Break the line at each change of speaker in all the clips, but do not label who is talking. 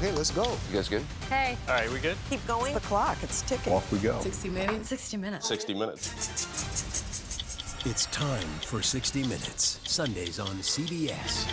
Okay, let's go.
You guys good?
Hey.
All right, we good?
Keep going.
The clock, it's ticking.
Off we go.
60 minutes. 60 minutes.
60 minutes.
It's time for 60 Minutes, Sundays on CBS.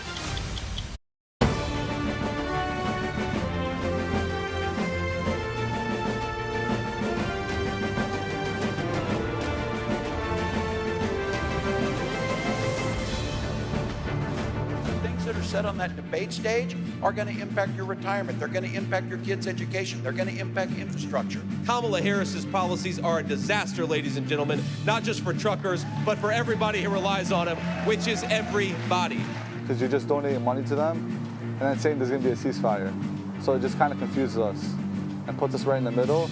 That are said on that debate stage are going to impact your retirement. They're going to impact your kids' education. They're going to impact infrastructure.
Kamala Harris's policies are a disaster, ladies and gentlemen, not just for truckers, but for everybody who relies on them, which is everybody.
Because you're just donating money to them and then saying there's going to be a ceasefire. So it just kind of confuses us and puts us right in the middle.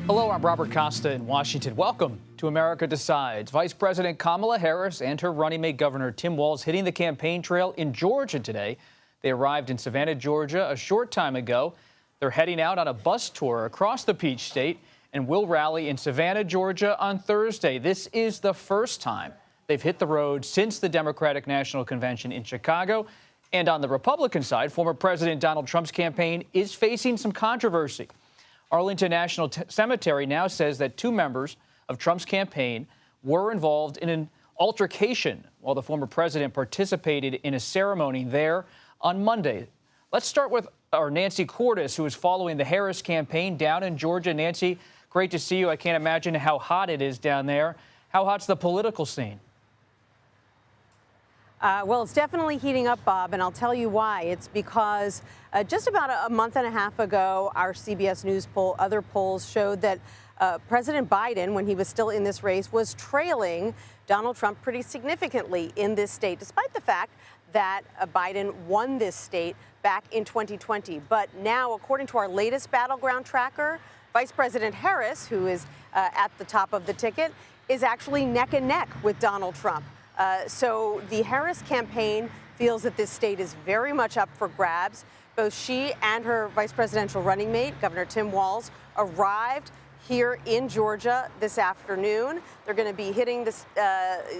Hello, I'm Robert Costa in Washington. Welcome to America Decides. Vice President Kamala Harris and her running mate Governor Tim Walz hitting the campaign trail in Georgia today. They arrived in Savannah, Georgia a short time ago. They're heading out on a bus tour across the Peach State and will rally in Savannah, Georgia on Thursday. This is the first time they've hit the road since the Democratic National Convention in Chicago. And on the Republican side, former President Donald Trump's campaign is facing some controversy. Arlington National Cemetery now says that two members of Trump's campaign were involved in an altercation while the former president participated in a ceremony there on Monday. Let's start with our Nancy Cordes, who is following the Harris campaign down in Georgia. Nancy, great to see you. I can't imagine how hot it is down there. How hot's the political scene?
Well, it's definitely heating up, Bob, and I'll tell you why. It's because just about a month and a half ago, our CBS News poll, other polls showed that President Biden, when he was still in this race, was trailing Donald Trump pretty significantly in this state, despite the fact that Biden won this state back in 2020. But now, according to our latest Battleground tracker, Vice President Harris, who is at the top of the ticket, is actually neck and neck with Donald Trump. So the Harris campaign feels that this state is very much up for grabs. Both she and her vice presidential running mate, Governor Tim Walz, arrived here in Georgia this afternoon. They're going to be hitting this,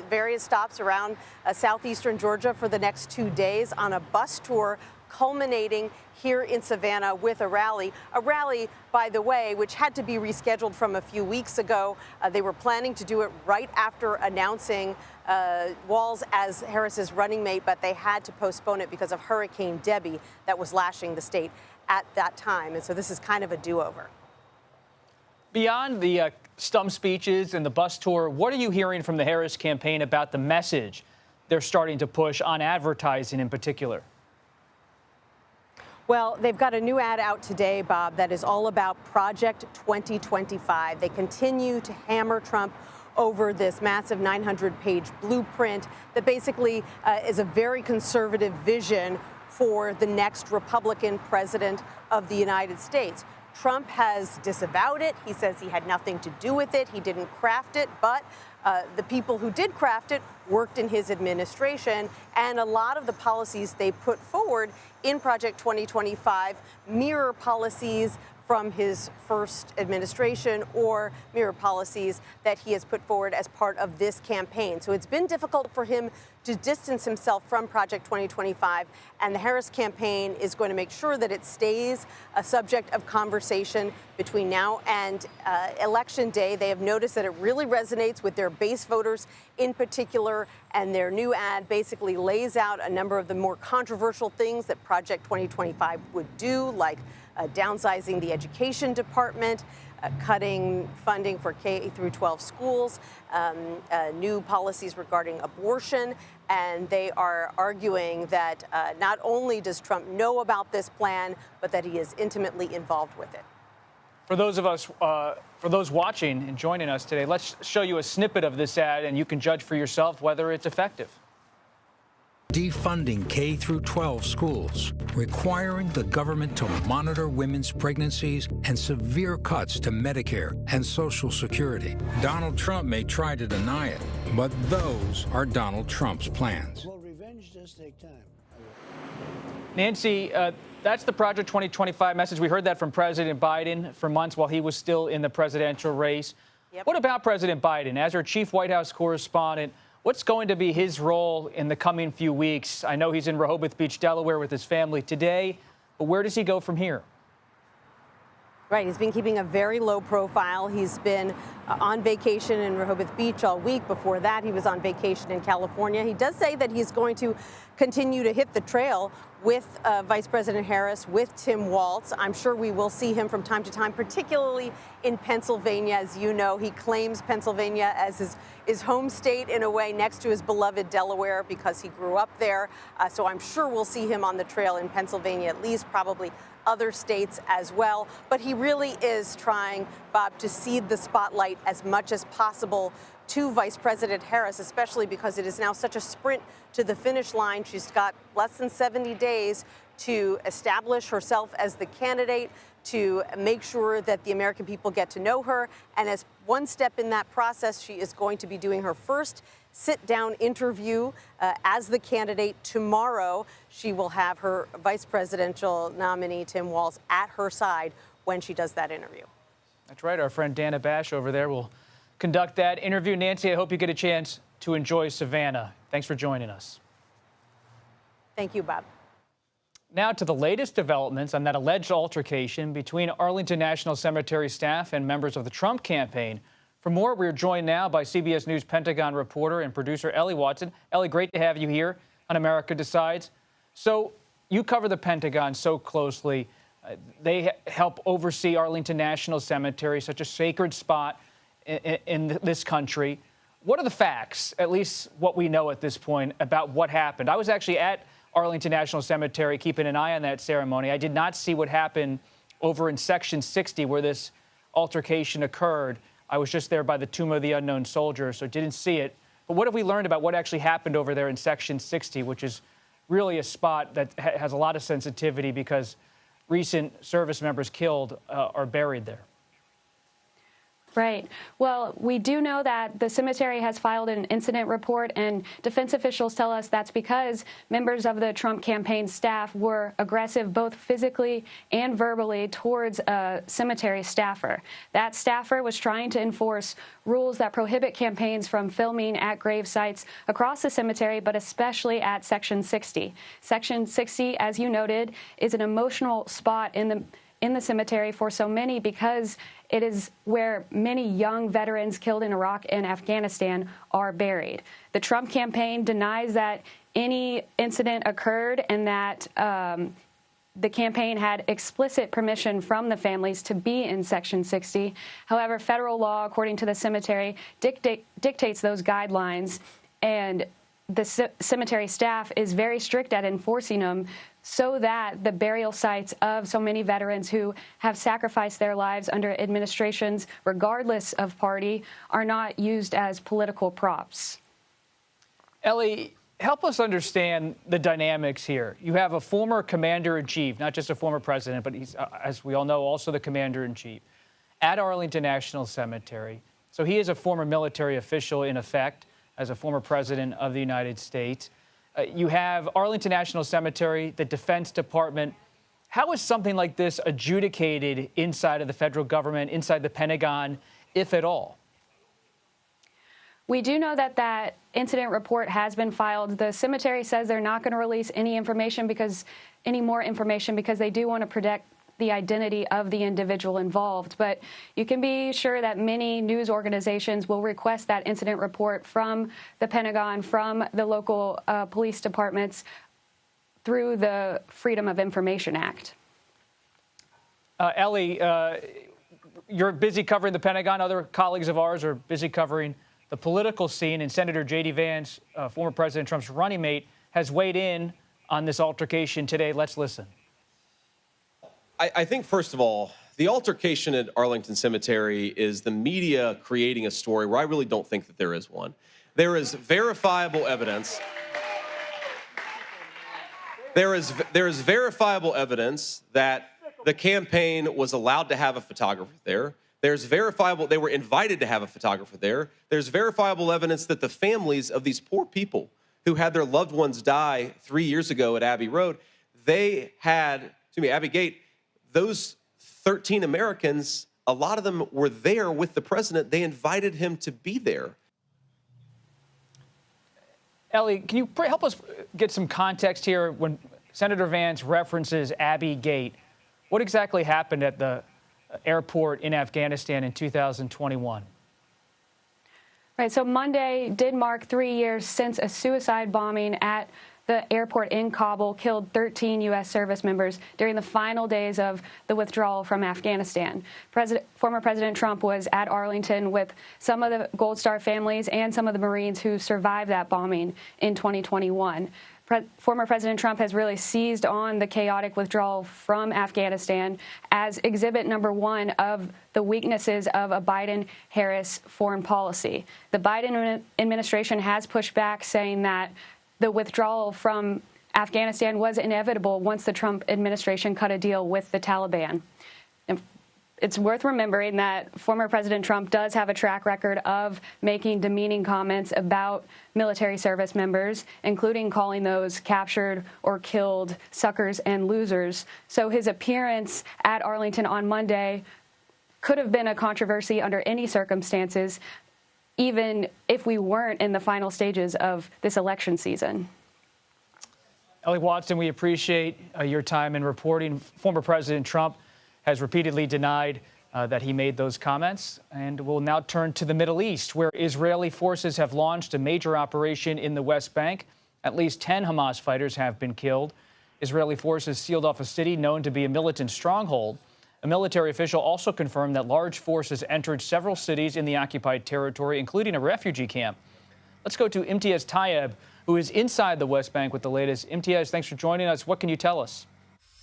various stops around southeastern Georgia for the next 2 days on a bus tour culminating here in Savannah with a rally, by the way, which had to be rescheduled from a few weeks ago. They were planning to do it right after announcing Walz as Harris's running mate, but they had to postpone it because of Hurricane Debbie that was lashing the state at that time. And so this is kind of a do-over.
Beyond the stump speeches and the bus tour, what are you hearing from the Harris campaign about the message they're starting to push on advertising in particular?
Well, they've got a new ad out today, Bob, that is all about Project 2025. They continue to hammer Trump over this massive 900-page blueprint that basically is a very conservative vision for the next Republican president of the United States. Trump has disavowed it. He says he had nothing to do with it. He didn't craft it, but the people who did craft it worked in his administration, and a lot of the policies they put forward in Project 2025 mirror policies from his first administration or mirror policies that he has put forward as part of this campaign. So it's been difficult for him to distance himself from Project 2025, and the Harris campaign is going to make sure that it stays a subject of conversation between now and Election Day. They have noticed that it really resonates with their base voters in particular, and their new ad basically lays out a number of the more controversial things that Project 2025 would do, like downsizing the education department, cutting funding for K through 12 schools, new policies regarding abortion. And they are arguing that not only does Trump know about this plan, but that he is intimately involved with it.
For those of us, for those watching and joining us today, let's show you a snippet of this ad, and you can judge for yourself whether it's effective.
Defunding K through 12 schools, requiring the government to monitor women's pregnancies, and severe cuts to Medicare and Social Security. Donald Trump may try to deny it, but those are Donald Trump's plans.
Well, revenge does take time.
Nancy, that's the Project 2025 message. We heard that from President Biden for months while he was still in the presidential race.
Yep.
What about President Biden? As our chief White House correspondent, What's going to be his role in the coming few weeks? I know he's in Rehoboth Beach, Delaware with his family today, but where does he go from here?
Right, he's been keeping a very low profile. He's been on vacation in Rehoboth Beach all week. Before that, he was on vacation in California. He does say that he's going to continue to hit the trail with Vice President Harris, with Tim Walz. I'm sure we will see him from time to time, particularly in Pennsylvania. As you know, he claims Pennsylvania as his home state in a way, next to his beloved Delaware, because he grew up there. So I'm sure we'll see him on the trail in Pennsylvania, at least probably other states as well. But he really is trying, Bob, to cede the spotlight as much as possible to Vice President Harris, especially because it is now such a sprint to the finish line. She's got less than 70 days to establish herself as the candidate, to make sure that the American people get to know her. And as one step in that process, she is going to be doing her first sit-down interview as the candidate tomorrow. She will have her vice presidential nominee, Tim Walz, at her side when she does that interview.
That's right. Our friend Dana Bash over there will conduct that interview. Nancy, I hope you get a chance to enjoy Savannah. Thanks for joining us.
Thank you, Bob.
Now to the latest developments on that alleged altercation between Arlington National Cemetery staff and members of the Trump campaign. For more, we're joined now by CBS News Pentagon reporter and producer Ellie Watson. Ellie, great to have you here on America Decides. So you cover the Pentagon so closely. They help oversee Arlington National Cemetery, such a sacred spot in this country. What are the facts, at least what we know at this point, about what happened? I was actually at Arlington National Cemetery, keeping an eye on that ceremony. I did not see what happened over in Section 60, where this altercation occurred. I was just there by the Tomb of the Unknown Soldier, so didn't see it. But what have we learned about what actually happened over there in Section 60, which is really a spot that has a lot of sensitivity because recent service members killed are buried there?
Right. Well, we do know that the cemetery has filed an incident report, and defense officials tell us that's because members of the Trump campaign staff were aggressive both physically and verbally towards a cemetery staffer. That staffer was trying to enforce rules that prohibit campaigns from filming at grave sites across the cemetery, but especially at Section 60. Section 60, as you noted, is an emotional spot in the cemetery for so many because it is where many young veterans killed in Iraq and Afghanistan are buried. The Trump campaign denies that any incident occurred and that the campaign had explicit permission from the families to be in Section 60. However, federal law, according to the cemetery, dictates those guidelines, and the cemetery staff is very strict at enforcing them so that the burial sites of so many veterans who have sacrificed their lives under administrations, regardless of party, are not used as political props.
Ellie, help us understand the dynamics here. You have a former commander-in-chief, not just a former president, but he's, as we all know, also the commander-in-chief at Arlington National Cemetery. So he is a former military official, in effect, as a former president of the United States. You have Arlington National Cemetery, the Defense Department. How is something like this adjudicated inside of the federal government, inside the Pentagon, if at all?
We do know that that incident report has been filed. The cemetery says they're not going to release any more information because they do want to protect the identity of the individual involved. But you can be sure that many news organizations will request that incident report from the Pentagon, from the local police departments through the Freedom of Information Act.
Ellie, you're busy covering the Pentagon. Other colleagues of ours are busy covering the political scene. And Senator J.D. Vance, former President Trump's running mate, has weighed in on this altercation today. Let's listen.
I think, first of all, the altercation at Arlington Cemetery is the media creating a story where I really don't think that there is one. There is verifiable evidence. There is verifiable evidence that the campaign was allowed to have a photographer there. There's verifiable, they were invited to have a photographer there. There's verifiable evidence that the families of these poor people who had their loved ones die 3 years ago at Abbey Road, Abbey Gate, those 13 Americans, a lot of them were there with the president. They invited him to be there.
Ellie, can you help us get some context here when Senator Vance references Abbey Gate? What exactly happened at the airport in Afghanistan in 2021?
Right, so Monday did mark 3 years since a suicide bombing at the airport in Kabul killed 13 U.S. service members during the final days of the withdrawal from Afghanistan. Former President Trump was at Arlington with some of the Gold Star families and some of the Marines who survived that bombing in 2021. Former President Trump has really seized on the chaotic withdrawal from Afghanistan as exhibit number one of the weaknesses of a Biden-Harris foreign policy. The Biden administration has pushed back, saying that the withdrawal from Afghanistan was inevitable once the Trump administration cut a deal with the Taliban. And it's worth remembering that former President Trump does have a track record of making demeaning comments about military service members, including calling those captured or killed suckers and losers. So his appearance at Arlington on Monday could have been a controversy under any circumstances, even if we weren't in the final stages of this election season.
Ellie Watson, we appreciate your time in reporting. Former President Trump has repeatedly denied that he made those comments. And we'll now turn to the Middle East, where Israeli forces have launched a major operation in the West Bank. At least 10 Hamas fighters have been killed. Israeli forces sealed off a city known to be a militant stronghold. A military official also confirmed that large forces entered several cities in the occupied territory, including a refugee camp. Let's go to Imtiaz Tayeb, who is inside the West Bank with the latest. Imtiaz, thanks for joining us. What can you tell us?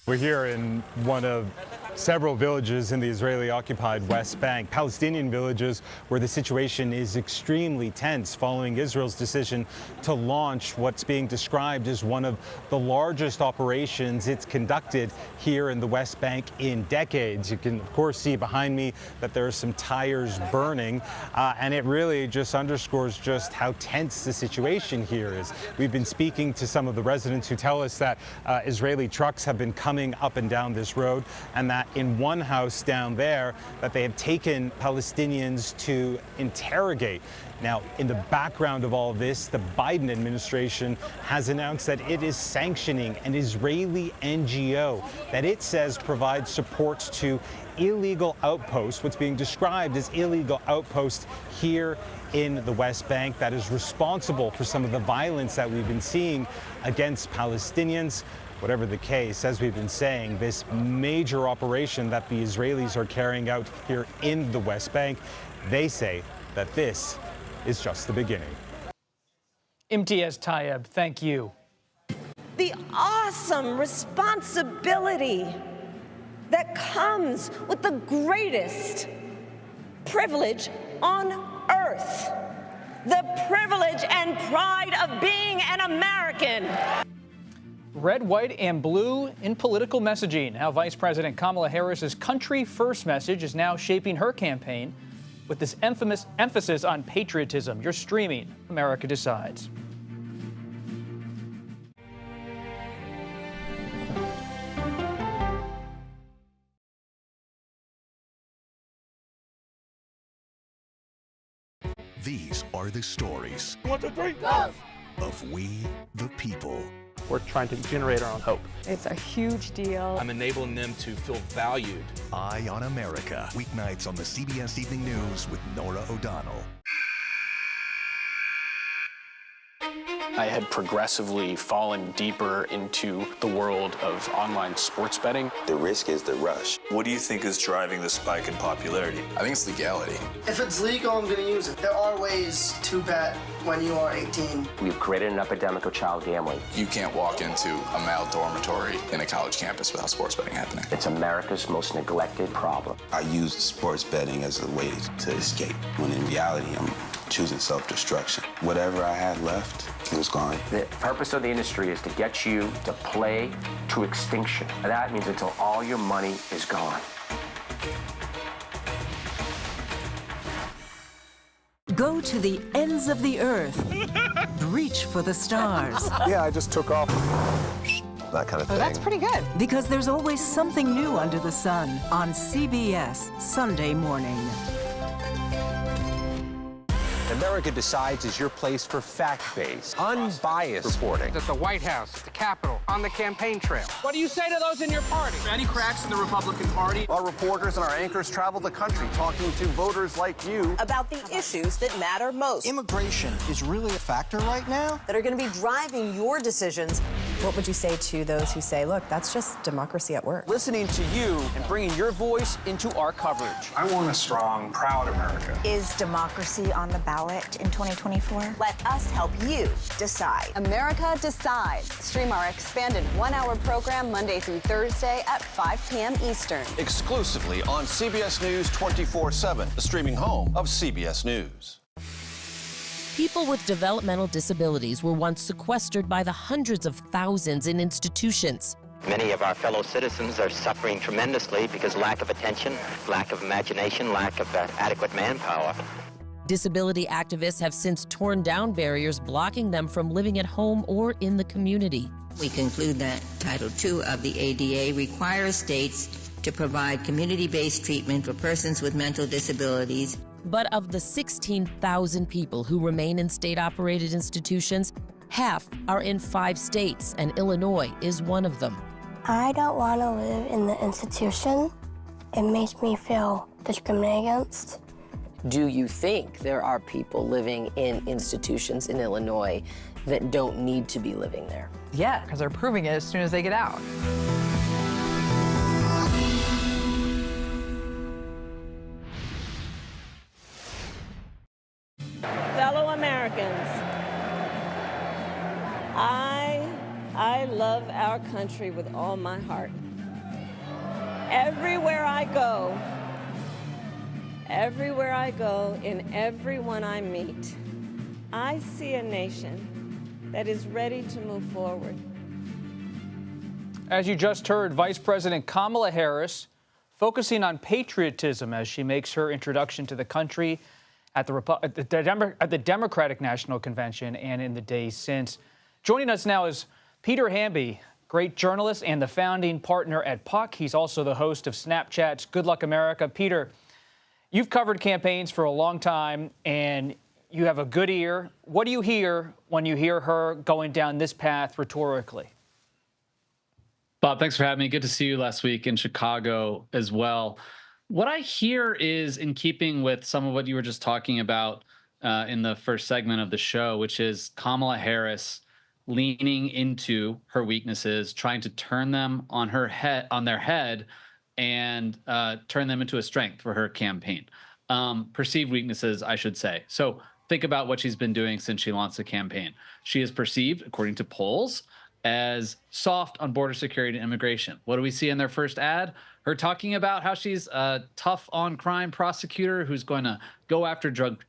We're here in one of several villages in the Israeli-occupied West Bank, Palestinian villages where the situation is extremely tense following Israel's decision to launch what's being described as one of the largest operations it's conducted here in the West Bank in decades. You can, of course, see behind me that there are some tires burning, and it really just underscores just how tense the situation here is. We've been speaking to some of the residents who tell us that Israeli trucks have been coming up and down this road, and that in one house down there that they have taken Palestinians to interrogate. Now, in the background of all of this, the Biden administration has announced that it is sanctioning an Israeli NGO that it says provides supports to illegal outposts, what's being described as illegal outposts here in the West Bank, that is responsible for some of the violence that we've been seeing against Palestinians. Whatever the case, as we've been saying, this major operation that the Israelis are carrying out here in the West Bank, they say that this is just the beginning.
Imtiaz Tayeb, thank you.
The awesome responsibility that comes with the greatest privilege on earth, the privilege and pride of being an American.
Red, white, and blue in political messaging. How Vice President Kamala Harris's country first message is now shaping her campaign with this infamous emphasis on patriotism. You're streaming America Decides.
These are the stories
1, 2, 3, go!
Of we the people.
We're trying to generate our own hope.
It's a huge deal.
I'm enabling them to feel valued.
Eye on America. Weeknights on the CBS Evening News with Norah O'Donnell.
I had progressively fallen deeper into the world of online sports betting.
The risk is the rush.
What do you think is driving the spike in popularity?
I think it's legality.
If it's legal, I'm going to use it. There are ways to bet when you are 18.
We've created an epidemic of child gambling.
You can't walk into a male dormitory in a college campus without sports betting happening.
It's America's most neglected problem.
I used sports betting as a way to escape, when in reality, I'm choosing self-destruction. Whatever I had left, it was gone.
The purpose of the industry is to get you to play to extinction. And that means until all your money is gone.
Go to the ends of the earth. Reach for the stars.
Yeah, I just took off.
That kind of thing.
Oh, that's pretty good. Because there's always something new under the sun on CBS Sunday morning.
The
America Decides is your place for fact-based, unbiased reporting.
At the White House, at the Capitol, on the campaign trail.
What do you say to those in your party?
Any cracks in the Republican Party?
Our reporters and our anchors travel the country talking to voters like you
about the issues that matter most.
Immigration is really a factor right now
that are going to be driving your decisions.
What would you say to those who say, look, that's just democracy at work?
Listening to you and bringing your voice into our coverage.
I want a strong, proud America.
Is democracy on the ballot in 2024?
Let us help you decide.
America Decides. Stream our expanded one-hour program Monday through Thursday at 5 p.m. Eastern.
Exclusively on CBS News 24/7, the streaming home of CBS News.
People with developmental disabilities were once sequestered by the hundreds of thousands in institutions.
Many of our fellow citizens are suffering tremendously because lack of attention, lack of imagination, lack of adequate manpower.
Disability activists have since torn down barriers blocking them from living at home or in the community.
We conclude that Title II of the ADA requires states to provide community-based treatment for persons with mental disabilities.
But of the 16,000 people who remain in state-operated institutions, half are in 5 states, and Illinois is one of them.
I don't want to live in the institution. It makes me feel discriminated against.
Do you think there are people living in institutions in Illinois that don't need to be living there?
Yeah, because they're proving it as soon as they get out.
Fellow Americans, I love our country with all my heart. Everywhere I go, in everyone I meet, I see a nation that is ready to move forward.
As you just heard, Vice President Kamala Harris focusing on patriotism as she makes her introduction to the country at the Democratic National Convention and in the days since. Joining us now is Peter Hamby, great journalist and the founding partner at Puck. He's also the host of Snapchat's Good Luck America. Peter, you've covered campaigns for a long time, and you have a good ear. What do you hear when you hear her going down this path rhetorically?
Bob, thanks for having me. Good to see you last week in Chicago as well. What I hear is in keeping with some of what you were just talking about in the first segment of the show, which is Kamala Harris leaning into her weaknesses, trying to turn them on their head and turn them into a strength for her campaign. Perceived weaknesses, I should say. So think about what she's been doing since she launched the campaign. She is perceived, according to polls, as soft on border security and immigration. What do we see in their first ad? Her talking about how she's a tough on crime prosecutor who's going to go after drug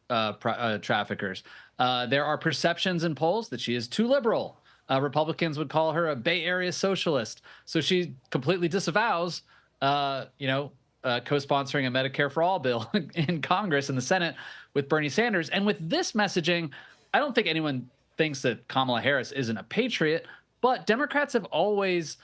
traffickers. There are perceptions in polls that she is too liberal. Republicans would call her a Bay Area socialist. So she completely disavows, co-sponsoring a Medicare for All bill in Congress and the Senate with Bernie Sanders. And with this messaging, I don't think anyone thinks that Kamala Harris isn't a patriot, but Democrats have always,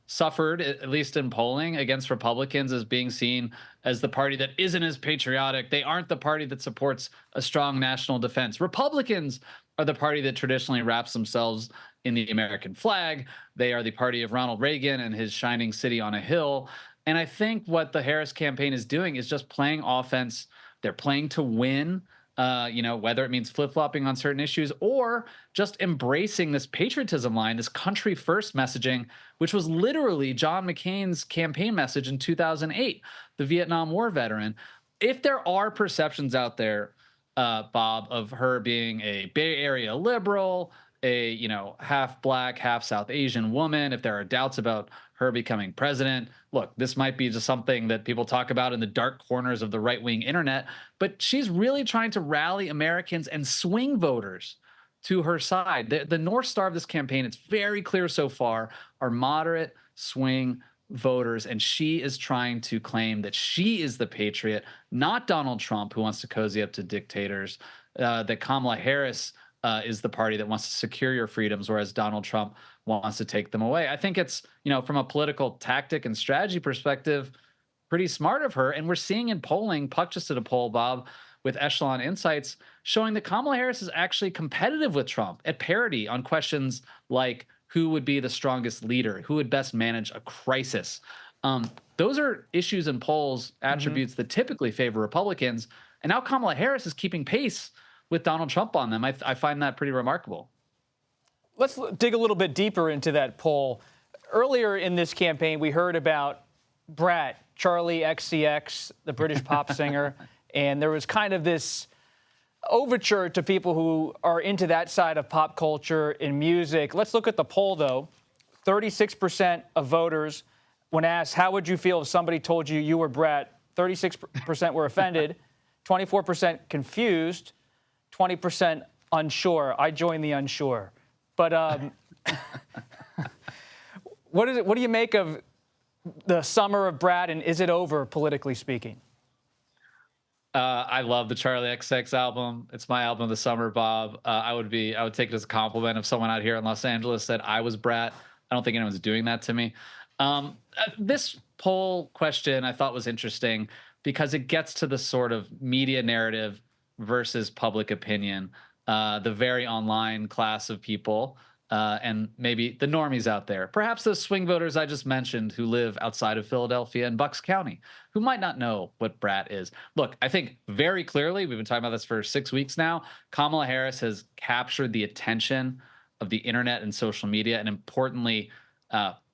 suffered, at least in polling, against Republicans as being seen as the party that isn't as patriotic. They aren't the party that supports a strong national defense. Republicans are the party that traditionally wraps themselves in the American flag. They are the party of Ronald Reagan and his shining city on a hill. And I think what the Harris campaign is doing is just playing offense. They're playing to win. Whether it means flip-flopping on certain issues or just embracing this patriotism line, this country-first messaging, which was literally John McCain's campaign message in 2008, the Vietnam War veteran. If there are perceptions out there, Bob, of her being a Bay Area liberal, a half black, half South Asian woman, if there are doubts about her becoming president, look, this might be just something that people talk about in the dark corners of the right-wing internet, but she's really trying to rally Americans and swing voters to her side. The North Star of this campaign, it's very clear so far, are moderate swing voters, and she is trying to claim that she is the patriot, not Donald Trump, who wants to cozy up to dictators, that Kamala Harris is the party that wants to secure your freedoms, whereas Donald Trump wants to take them away. I think it's, from a political tactic and strategy perspective, pretty smart of her. And we're seeing in polling, Puck just did a poll, Bob, with Echelon Insights showing that Kamala Harris is actually competitive with Trump at parity on questions like who would be the strongest leader, who would best manage a crisis. Those are issues in polls, attributes that typically favor Republicans. And now Kamala Harris is keeping pace with Donald Trump on them. I find that pretty remarkable.
Let's dig a little bit deeper into that poll. Earlier in this campaign, we heard about Brat, Charlie XCX, the British pop singer, and there was kind of this overture to people who are into that side of pop culture and music. Let's look at the poll, though. 36% of voters, when asked, how would you feel if somebody told you you were Brat, 36% were offended, 24% confused, 20% unsure. I joined the unsure. But what do you make of the summer of Brat, and is it over, politically speaking?
I love the Charlie XCX album. It's my album of the summer, Bob. I would take it as a compliment if someone out here in Los Angeles said I was Brat. I don't think anyone's doing that to me. This poll question I thought was interesting because it gets to the sort of media narrative versus public opinion, the very online class of people, and maybe the normies out there. Perhaps those swing voters I just mentioned who live outside of Philadelphia and Bucks County, who might not know what Brat is. Look, I think very clearly, we've been talking about this for 6 weeks now, Kamala Harris has captured the attention of the internet and social media, and importantly,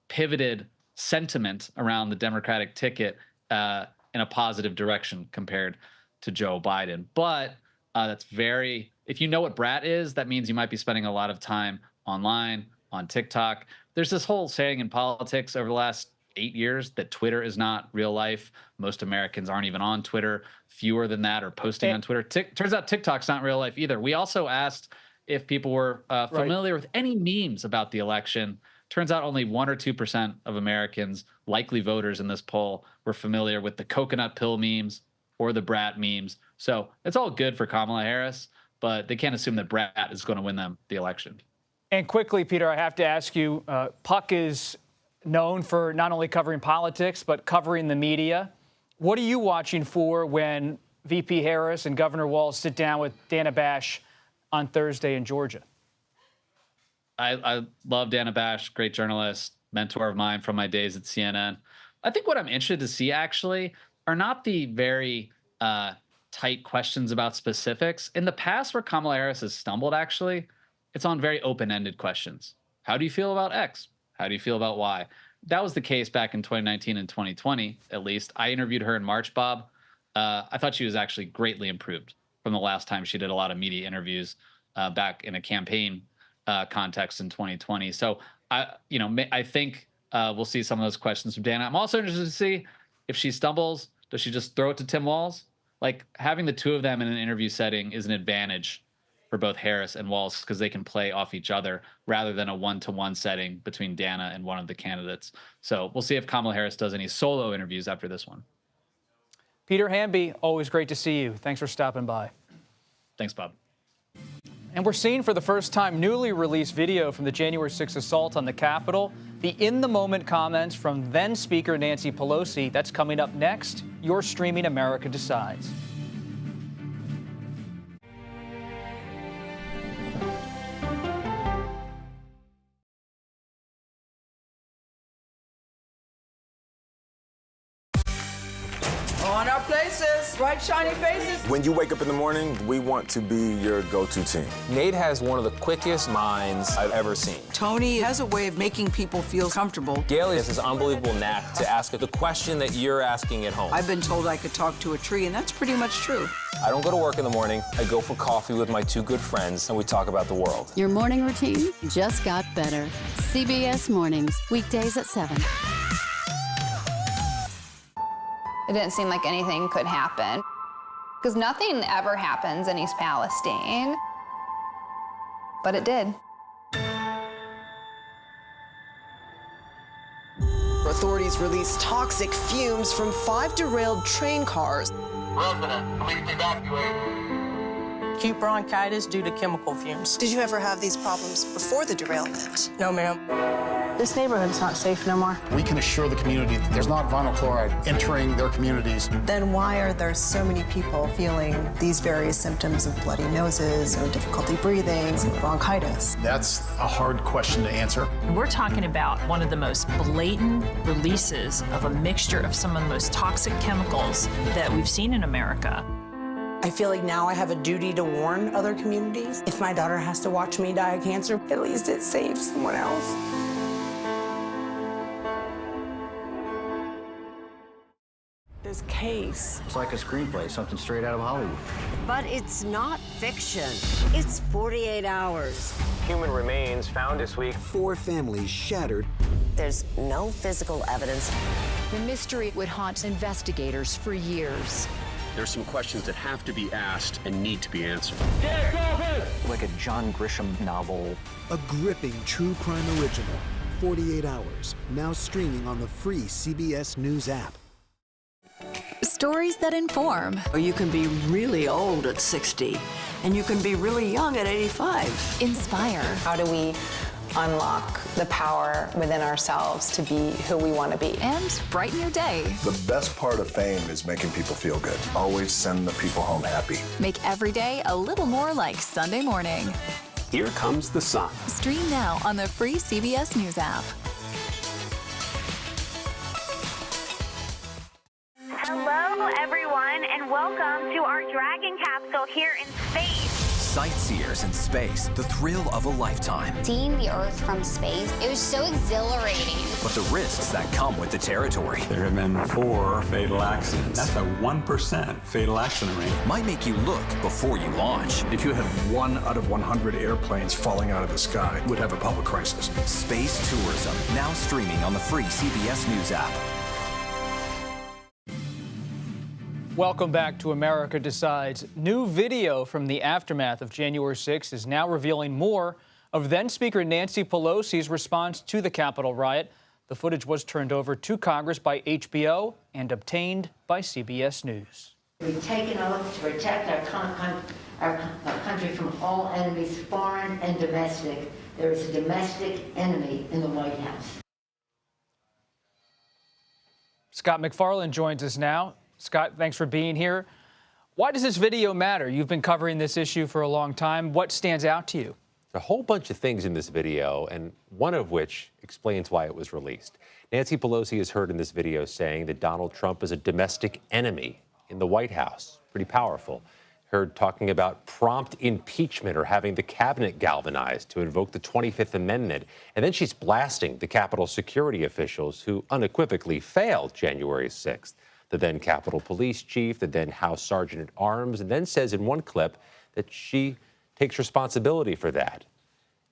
pivoted sentiment around the Democratic ticket in a positive direction compared to Joe Biden. But if you know what Brat is, that means you might be spending a lot of time online, on TikTok. There's this whole saying in politics over the last 8 years that Twitter is not real life. Most Americans aren't even on Twitter. Fewer than that are posting on Twitter. Turns out TikTok's not real life either. We also asked if people were familiar with any memes about the election. Turns out only 1 or 2% of Americans, likely voters in this poll, were familiar with the coconut pill memes or the Brat memes. So it's all good for Kamala Harris, but they can't assume that Brat is going to win them the election.
And quickly, Peter, I have to ask you, Puck is known for not only covering politics, but covering the media. What are you watching for when VP Harris and Governor Walz sit down with Dana Bash on Thursday in Georgia?
I love Dana Bash, great journalist, mentor of mine from my days at CNN. I think what I'm interested to see, actually, are not the very tight questions about specifics. In the past, where Kamala Harris has stumbled, actually, it's on very open-ended questions. How do you feel about X? How do you feel about Y? That was the case back in 2019 and 2020, at least. I interviewed her in March, Bob. I thought she was actually greatly improved from the last time she did a lot of media interviews back in a campaign context in 2020. So I think we'll see some of those questions from Dana. I'm also interested to see if she stumbles, does she just throw it to Tim Walz? Like, having the two of them in an interview setting is an advantage for both Harris and Walz because they can play off each other rather than a one-to-one setting between Dana and one of the candidates. So we'll see if Kamala Harris does any solo interviews after this one.
Peter Hamby, always great to see you. Thanks for stopping by.
Thanks, Bob.
And we're seeing for the first time newly released video from the January 6th assault on the Capitol. The in-the-moment comments from then Speaker Nancy Pelosi. That's coming up next. You're streaming America Decides.
On our places, bright, shiny faces.
When you wake up in the morning, we want to be your go-to team.
Nate has one of the quickest minds I've ever seen.
Tony has a way of making people feel comfortable.
Gail has this unbelievable knack to ask the question that you're asking at home.
I've been told I could talk to a tree, and that's pretty much true.
I don't go to work in the morning. I go for coffee with my two good friends, and we talk about the world.
Your morning routine just got better. CBS Mornings, weekdays at 7.
It didn't seem like anything could happen, because nothing ever happens in East Palestine, but it did.
Authorities released toxic fumes from 5 derailed train cars.
Resident, please evacuate.
Acute bronchitis due to chemical fumes.
Did you ever have these problems before the derailment?
No, ma'am.
This neighborhood's not safe no more.
We can assure the community that there's not vinyl chloride entering their communities.
Then why are there so many people feeling these various symptoms of bloody noses or difficulty breathing, bronchitis?
That's a hard question to answer.
We're talking about one of the most blatant releases of a mixture of some of the most toxic chemicals that we've seen in America.
I feel like now I have a duty to warn other communities. If my daughter has to watch me die of cancer, at least it saves someone else.
This case.
It's like a screenplay, something straight out of Hollywood.
But it's not fiction. It's 48 hours.
Human remains found this week.
4 families shattered.
There's no physical evidence.
The mystery would haunt investigators for years.
There's some questions that have to be asked and need to be answered.
Like a John Grisham novel.
A gripping true crime original. 48 hours. Now streaming on the free CBS News app.
Stories that inform.
You can be really old at 60, and you can be really young at 85.
Inspire.
How do we unlock the power within ourselves to be who we want to be?
And brighten your day.
The best part of fame is making people feel good. Always send the people home happy.
Make every day a little more like Sunday morning.
Here comes the sun.
Stream now on the free CBS News app.
Hello, everyone, and welcome to our Dragon capsule here in space.
Sightseers in space, the thrill of a lifetime.
Seeing the Earth from space, it was so exhilarating.
But the risks that come with the territory.
There have been 4 fatal accidents. That's a 1% fatal accident rate.
Might make you look before you launch.
If you had 1 out of 100 airplanes falling out of the sky, we'd have a public crisis.
Space tourism, now streaming on the free CBS News app.
Welcome back to America Decides. New video from the aftermath of January 6th is now revealing more of then-Speaker Nancy Pelosi's response to the Capitol riot. The footage was turned over to Congress by HBO and obtained by CBS News.
We've taken oath to protect our country from all enemies, foreign and domestic. There is a domestic enemy in the White House.
Scott McFarland joins us now. Scott, thanks for being here. Why does this video matter? You've been covering this issue for a long time. What stands out to you?
A whole bunch of things in this video, and one of which explains why it was released. Nancy Pelosi is heard in this video saying that Donald Trump is a domestic enemy in the White House. Pretty powerful. Heard talking about prompt impeachment or having the cabinet galvanized to invoke the 25th Amendment. And then she's blasting the Capitol security officials who unequivocally failed January 6th. The then Capitol Police Chief, the then House Sergeant at Arms, and then says in one clip that she takes responsibility for that.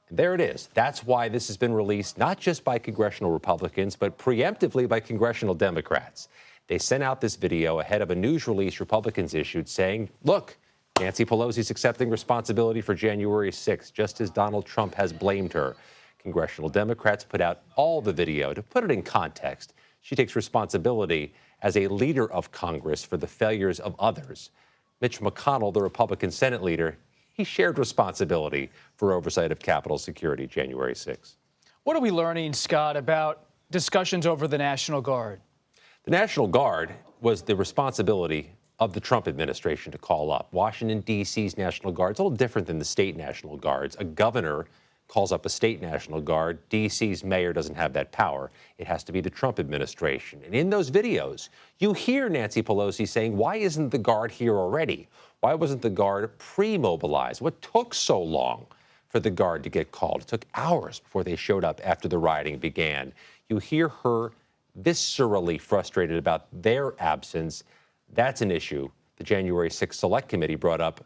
And there it is. That's why this has been released, not just by congressional Republicans, but preemptively by congressional Democrats. They sent out this video ahead of a news release Republicans issued saying, look, Nancy Pelosi's accepting responsibility for January 6th, just as Donald Trump has blamed her. Congressional Democrats put out all the video. To put it in context, she takes responsibility as a leader of Congress for the failures of others. Mitch McConnell, the Republican Senate leader, he shared responsibility for oversight of Capitol security January 6th.
What are we learning, Scott, about discussions over the National Guard?
The National Guard was the responsibility of the Trump administration to call up. Washington, D.C.'s National Guard is a little different than the state National Guards. A governor calls up a state National Guard. D.C.'s mayor doesn't have that power. It has to be the Trump administration. And in those videos, you hear Nancy Pelosi saying, why isn't the Guard here already? Why wasn't the Guard pre-mobilized? What took so long for the Guard to get called? It took hours before they showed up after the rioting began. You hear her viscerally frustrated about their absence. That's an issue the January 6th Select Committee brought up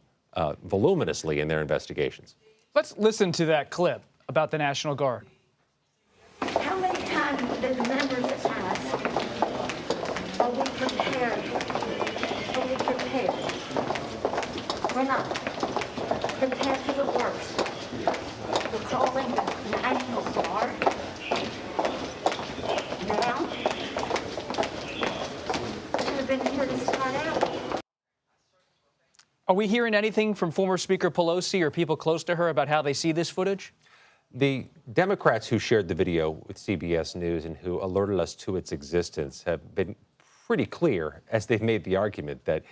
voluminously in their investigations.
Let's listen to that clip about the National Guard.
How many times did the members ask, are we prepared? Are we prepared? We're not prepared for the worst. We're calling the National Guard now. We should have been here to start out.
Are we hearing anything from former Speaker Pelosi or people close to her about how they see this footage?
The Democrats who shared the video with CBS News and who alerted us to its existence have been pretty clear as they've made the argument that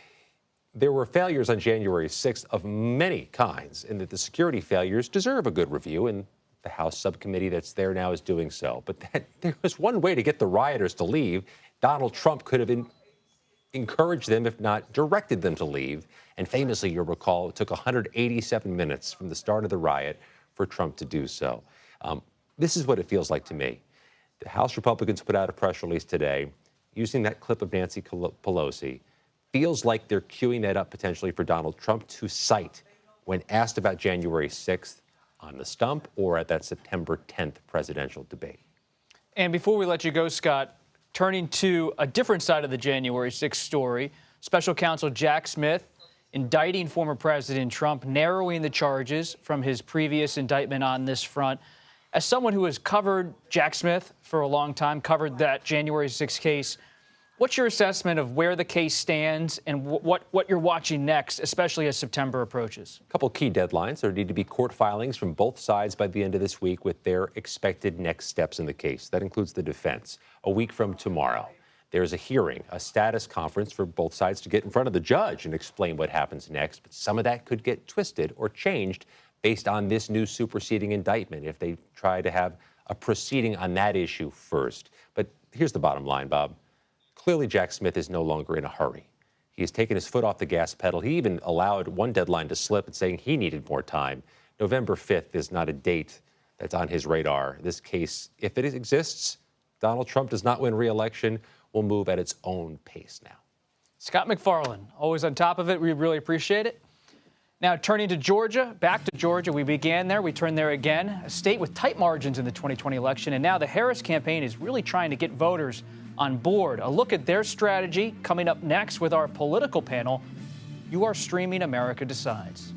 there were failures on January 6th of many kinds, and that the security failures deserve a good review, and the House subcommittee that's there now is doing so. But that there was one way to get the rioters to leave. Donald Trump could have encouraged them, if not directed them to leave. And famously, you'll recall, it took 187 minutes from the start of the riot for Trump to do so. This is what it feels like to me. The House Republicans put out a press release today using that clip of Nancy Pelosi. Feels like they're queuing that up potentially for Donald Trump to cite when asked about January 6th on the stump or at that September 10th presidential debate.
And before we let you go, Scott, turning to a different side of the January 6th story, Special Counsel Jack Smith indicting former President Trump, narrowing the charges from his previous indictment on this front. As someone who has covered Jack Smith for a long time, covered that January 6th case, what's your assessment of where the case stands and what you're watching next, especially as September approaches? A
couple key deadlines. There need to be court filings from both sides by the end of this week with their expected next steps in the case. That includes the defense. A week from tomorrow, there's a hearing, a status conference for both sides to get in front of the judge and explain what happens next. But some of that could get twisted or changed based on this new superseding indictment if they try to have a proceeding on that issue first. But here's the bottom line, Bob. Clearly, Jack Smith is no longer in a hurry. He has taken his foot off the gas pedal. He even allowed one deadline to slip and saying he needed more time. November 5th is not a date that's on his radar. This case, if it exists, Donald Trump does not win re-election, will move at its own pace now.
Scott McFarland, always on top of it. We really appreciate it. Now, turning to Georgia, back to Georgia. We began there, we turn there again. A state with tight margins in the 2020 election, and now the Harris campaign is really trying to get voters on board. A look at their strategy coming up next with our political panel. You are streaming America Decides.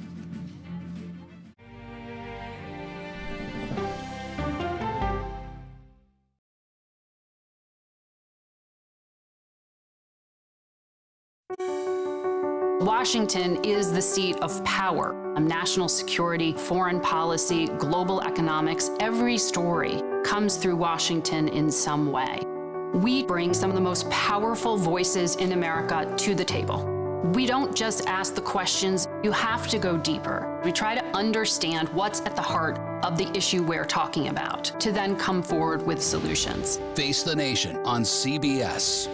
Washington is the seat of power. National security, foreign policy, global economics, every story comes through Washington in some way. We bring some of the most powerful voices in America to the table. We don't just ask the questions, you have to go deeper. We try to understand what's at the heart of the issue we're talking about, to then come forward with solutions.
Face the Nation on CBS.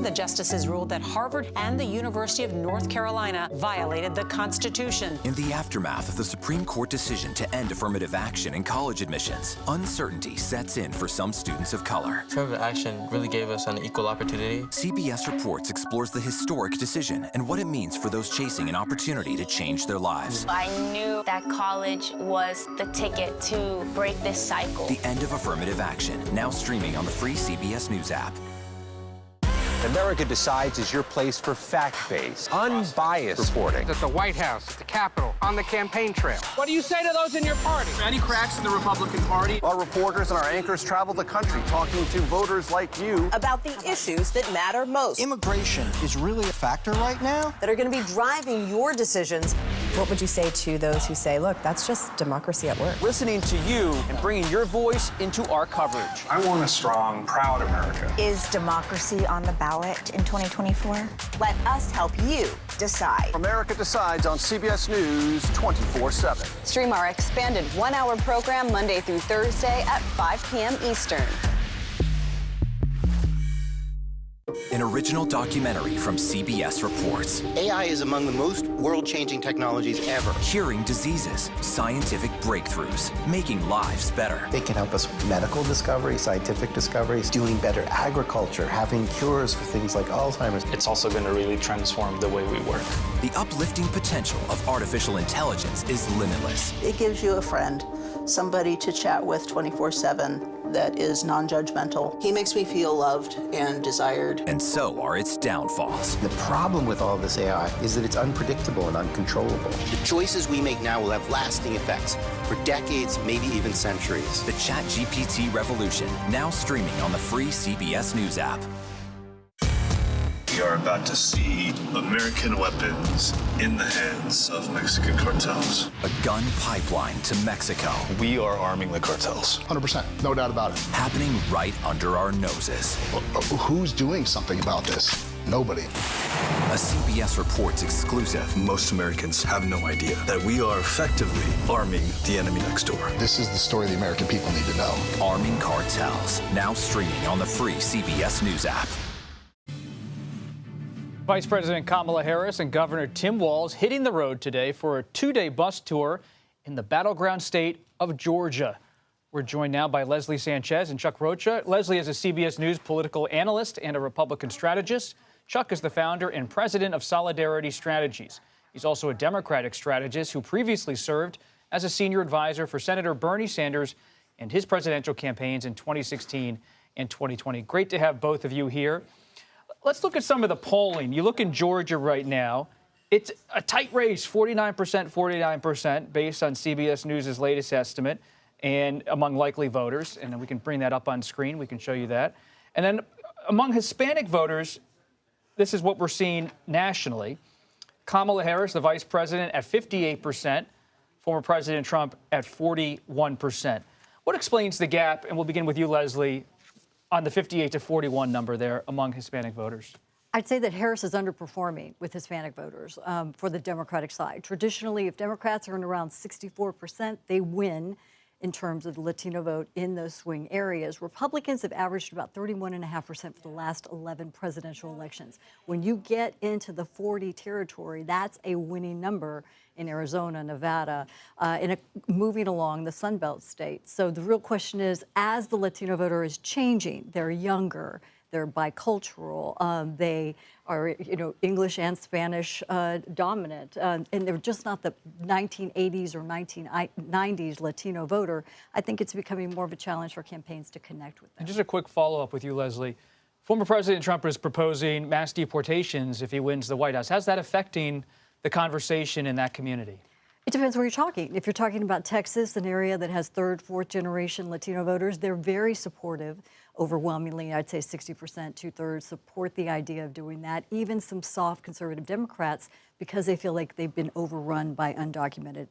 The justices ruled that Harvard and the University of North Carolina violated the Constitution.
In the aftermath of the Supreme Court decision to end affirmative action in college admissions, uncertainty sets in for some students of color.
Affirmative action really gave us an equal opportunity.
CBS Reports explores the historic decision and what it means for those chasing an opportunity to change their lives.
I knew that college was the ticket to break this cycle.
The end of affirmative action, now streaming on the free CBS News app.
America Decides is your place for fact-based, unbiased reporting.
At the White House, at the Capitol, on the campaign trail. What do you say to those in your party?
Any cracks in the Republican Party?
Our reporters and our anchors travel the country talking to voters like you
about the issues that matter most.
Immigration is really a factor right now
that are going to be driving your decisions.
What would you say to those who say, look, that's just democracy at work?
Listening to you and bringing your voice into our coverage.
I want a strong, proud America.
Is democracy on the ballot in 2024?
Let us help you decide.
America Decides on CBS News 24/7.
Stream our expanded one-hour program Monday through Thursday at 5 p.m. Eastern.
An original documentary from CBS Reports.
AI is among the most world-changing technologies ever.
Curing diseases, scientific breakthroughs, making lives better.
They can help us with medical discoveries, scientific discoveries, doing better agriculture, having cures for things like Alzheimer's.
It's also going to really transform the way we work.
The uplifting potential of artificial intelligence is limitless.
It gives you a friend, somebody to chat with 24/7 that is non-judgmental. He makes me feel loved and desired.
And so are its downfalls.
The problem with all this AI is that it's unpredictable and uncontrollable.
The choices we make now will have lasting effects for decades, maybe even centuries.
The ChatGPT revolution, now streaming on the free CBS News app.
We are
about to see American weapons in the hands of Mexican cartels.
A gun pipeline to Mexico.
We are arming the cartels.
100%, no doubt about it.
Happening right under our noses.
Who's doing something about this? Nobody.
A CBS Reports exclusive.
Most Americans have no idea that we are effectively arming the enemy next door.
This is the story the American people need to know.
Arming cartels. Now streaming on the free CBS News app.
Vice President Kamala Harris and Governor Tim Walz hitting the road today for a two-day bus tour in the battleground state of Georgia. We're joined now by Leslie Sanchez and Chuck Rocha. Leslie is a CBS News political analyst and a Republican strategist. Chuck is the founder and president of Solidarity Strategies. He's also a Democratic strategist who previously served as a senior advisor for Senator Bernie Sanders and his presidential campaigns in 2016 and 2020. Great to have both of you here. Let's look at some of the polling. You look in Georgia right now. It's a tight race, 49%, 49%, based on CBS News' latest estimate, and among likely voters. And we can bring that up on screen. We can show you that. And then among Hispanic voters, this is what we're seeing nationally. Kamala Harris, the vice president, at 58%. Former President Trump at 41%. What explains the gap? And we'll begin with you, Leslie, on the 58 to 41 number there among Hispanic voters.
I'd say that Harris is underperforming with Hispanic voters for the Democratic side. Traditionally, if Democrats are in around 64%, they win in terms of the Latino vote in those swing areas. Republicans have averaged about 31.5% for the last 11 presidential elections. When you get into the 40 territory, that's a winning number in Arizona, Nevada, moving along the Sun Belt states. So the real question is, as the Latino voter is changing, they're younger, they're bicultural, they are, English and Spanish dominant, and they're just not the 1980s or 1990s Latino voter. I think it's becoming more of a challenge for campaigns to connect with them.
And just a quick follow-up with you, Leslie. Former President Trump is proposing mass deportations if he wins the White House. How's that affecting the conversation in that community?
It depends where you're talking. If you're talking about Texas, an area that has third, fourth generation Latino voters, they're very supportive. Overwhelmingly, I'd say 60%, two-thirds support the idea of doing that. Even some soft conservative Democrats, because they feel like they've been overrun by undocumented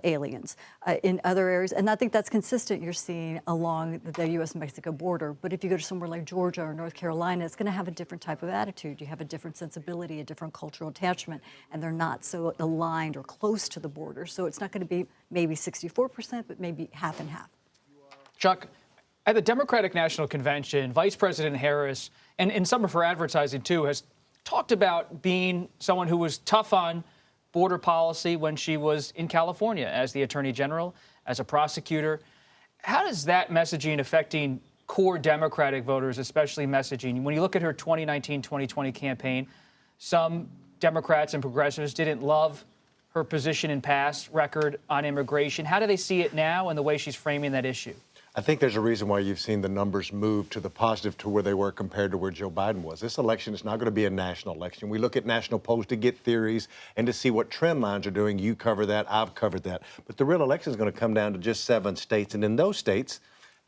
aliens in other areas. And I think that's consistent you're seeing along the U.S.-Mexico border. But if you go to somewhere like Georgia or North Carolina, it's going to have a different type of attitude. You have a different sensibility, a different cultural attachment, and they're not so aligned or close to the border. So it's not going to be maybe 64%, but maybe half and half.
Chuck, at the Democratic National Convention, Vice President Harris, and in some of her advertising too, has talked about being someone who was tough on border policy when she was in California as the Attorney General, as a prosecutor. How does that messaging affecting core Democratic voters, especially messaging? When you look at her 2019-2020 campaign, some Democrats and progressives didn't love her position and past record on immigration. How do they see it now and the way she's framing that issue?
I think there's a reason why you've seen the numbers move to the positive to where they were compared to where Joe Biden was. This election is not going to be a national election. We look at national polls to get theories and to see what trend lines are doing. You cover that. I've covered that. But the real election is going to come down to just 7 states. And in those states,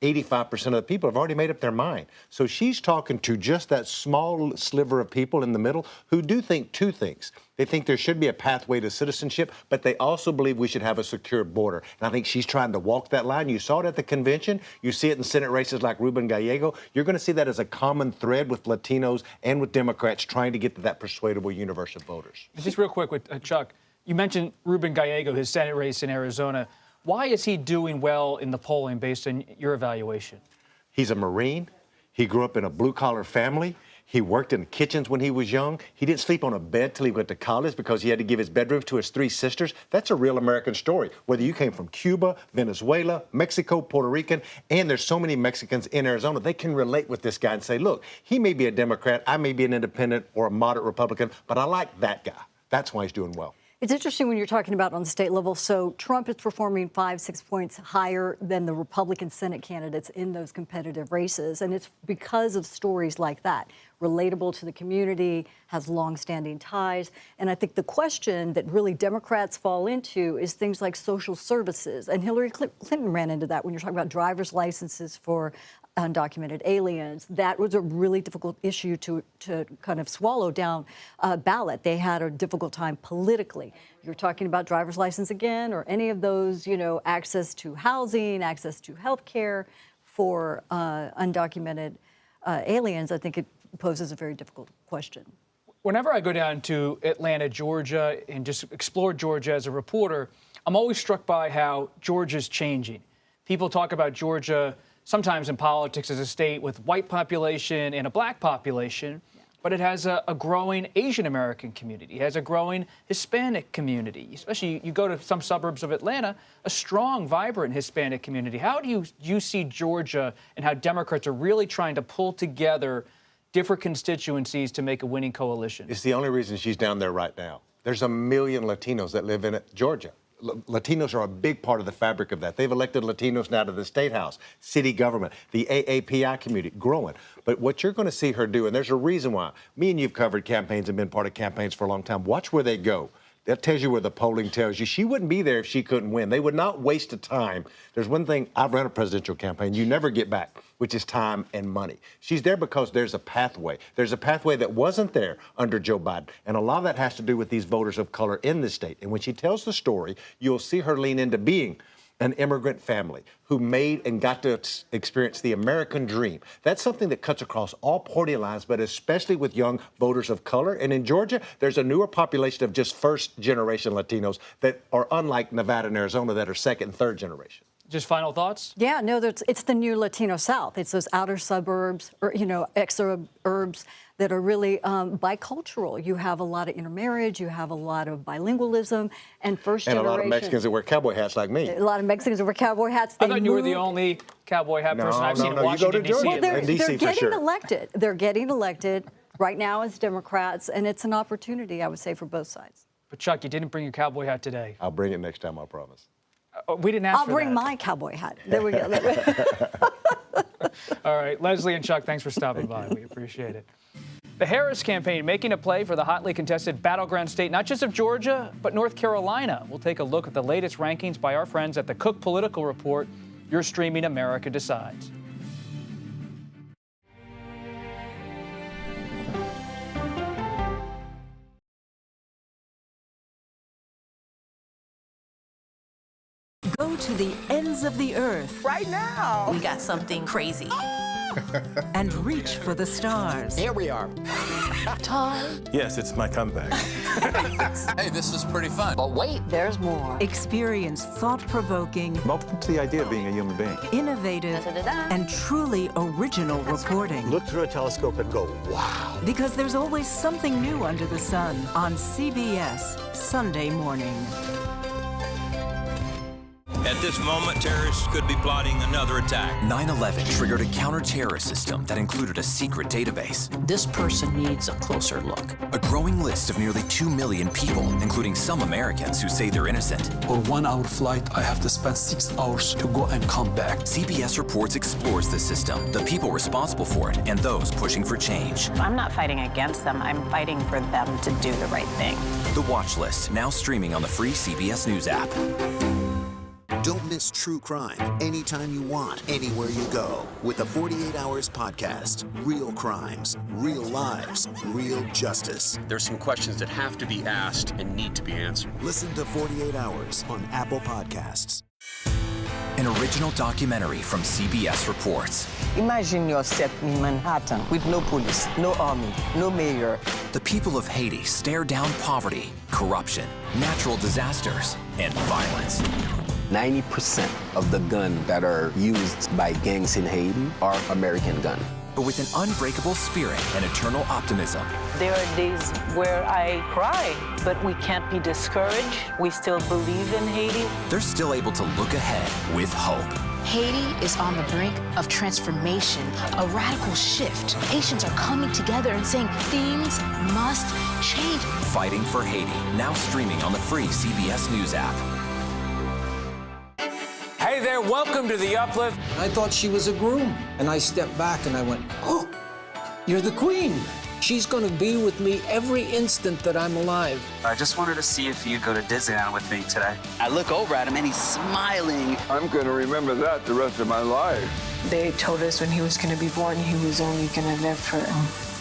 85% of the people have already made up their mind. So she's talking to just that small sliver of people in the middle who do think 2 things. They think there should be a pathway to citizenship, but they also believe we should have a secure border. And I think she's trying to walk that line. You saw it at the convention. You see it in Senate races like Ruben Gallego. You're going to see that as a common thread with Latinos and with Democrats trying to get to that persuadable universe of voters.
Just real quick with Chuck, you mentioned Ruben Gallego, his Senate race in Arizona. Why is he doing well in the polling based on your evaluation?
He's a Marine. He grew up in a blue-collar family. He worked in kitchens when he was young. He didn't sleep on a bed till he went to college because he had to give his bedroom to his 3 sisters. That's a real American story. Whether you came from Cuba, Venezuela, Mexico, Puerto Rican, and there's so many Mexicans in Arizona, they can relate with this guy and say, look, he may be a Democrat, I may be an independent or a moderate Republican, but I like that guy. That's why he's doing well.
It's interesting when you're talking about on the state level. So Trump is performing 5-6 points higher than the Republican Senate candidates in those competitive races. And it's because of stories like that, relatable to the community, has longstanding ties. And I think the question that really Democrats fall into is things like social services. And Hillary Clinton ran into that when you're talking about driver's licenses for undocumented aliens. That was a really difficult issue to kind of swallow down a ballot. They had a difficult time politically. You're talking about driver's license again, or any of those, you know, access to housing, access to health care for undocumented aliens. I think it poses a very difficult question.
Whenever I go down to Atlanta, Georgia, and just explore Georgia as a reporter, I'm always struck by how Georgia's changing. People talk about Georgia sometimes in politics as a state with white population and a black population, but it has a growing Asian American community. It has a growing Hispanic community. Especially, you go to some suburbs of Atlanta, a strong, vibrant Hispanic community. How do you see Georgia and how Democrats are really trying to pull together different constituencies to make a winning coalition?
It's the only reason she's down there right now. There's 1 million Latinos that live in Georgia. Latinos are a big part of the fabric of that. They've elected Latinos now to the state house, city government, the AAPI community, growing. But what you're going to see her do, and there's a reason why. Me and you've covered campaigns and been part of campaigns for a long time. Watch where they go. That tells you where the polling tells you. She wouldn't be there if she couldn't win. They would not waste the time. There's one thing, I've run a presidential campaign you never get back, which is time and money. She's there because there's a pathway. There's a pathway that wasn't there under Joe Biden. And a lot of that has to do with these voters of color in this state. And when she tells the story, you'll see her lean into being an immigrant family who made and got to experience the American dream. That's something that cuts across all party lines, but especially with young voters of color. And in Georgia, there's a newer population of just first-generation Latinos that are unlike Nevada and Arizona that are second and third generation.
Just final thoughts?
Yeah, no, it's the new Latino South. It's those outer suburbs, or, you know, exurbs that are really bicultural. You have a lot of intermarriage, you have a lot of bilingualism, and first generation.
And a lot of Mexicans that wear cowboy hats like me.
A lot of Mexicans that wear cowboy hats.
I thought you were the only cowboy hat person I've seen in Washington, D.C.
Well, they're getting elected. They're getting elected right now as Democrats, and it's an opportunity, I would say, for both sides.
But Chuck, you didn't bring your cowboy hat today.
I'll bring it next time, I promise.
We didn't ask for that.
I'll bring my cowboy hat. There we go.
All right, Leslie and Chuck, thanks for stopping by. We appreciate it. The Harris campaign making a play for the hotly contested battleground state, not just of Georgia, but North Carolina. We'll take a look at the latest rankings by our friends at the Cook Political Report. You're streaming America Decides.
Go to the ends of the earth.
Right now.
We got something crazy. And reach for the stars.
Here we are.
Time.
Yes, it's my comeback.
Hey, this is pretty fun.
But wait, there's more.
Experience thought-provoking.
Welcome to the idea of being a human being.
Innovative and truly original reporting.
Look through a telescope and go, wow.
Because there's always something new under the sun on CBS Sunday morning.
At this moment, terrorists could be plotting another attack.
9/11 triggered a counter-terrorist system that included a secret database.
This person needs a closer look.
A growing list of nearly 2 million people, including some Americans who say they're innocent.
For a 1-hour flight, I have to spend 6 hours to go and come back.
CBS Reports explores the system, the people responsible for it, and those pushing for change.
I'm not fighting against them. I'm fighting for them to do the right thing.
The Watch List, now streaming on the free CBS News app.
Don't miss true crime anytime you want, anywhere you go. With the 48 Hours podcast. Real crimes, real lives, real justice.
There's some questions that have to be asked and need to be answered.
Listen to 48 Hours on Apple Podcasts.
An original documentary from CBS Reports.
Imagine yourself in Manhattan with no police, no army, no mayor.
The people of Haiti stare down poverty, corruption, natural disasters, and violence.
90% of the guns that are used by gangs in Haiti are American guns.
But with an unbreakable spirit and eternal optimism.
There are days where I cry, but we can't be discouraged. We still believe in Haiti.
They're still able to look ahead with hope.
Haiti is on the brink of transformation, a radical shift. Nations are coming together and saying things must change.
Fighting for Haiti, now streaming on the free CBS News app.
Hey there, welcome to The Uplift.
I thought she was a groom, and I stepped back and I went, oh, you're the queen.
She's going to be with me every instant that I'm alive.
I just wanted to see if you'd go to Disneyland with me today.
I look over at him and he's smiling.
I'm going to remember that the rest of my life.
They told us when he was going to be born, he was only going to live for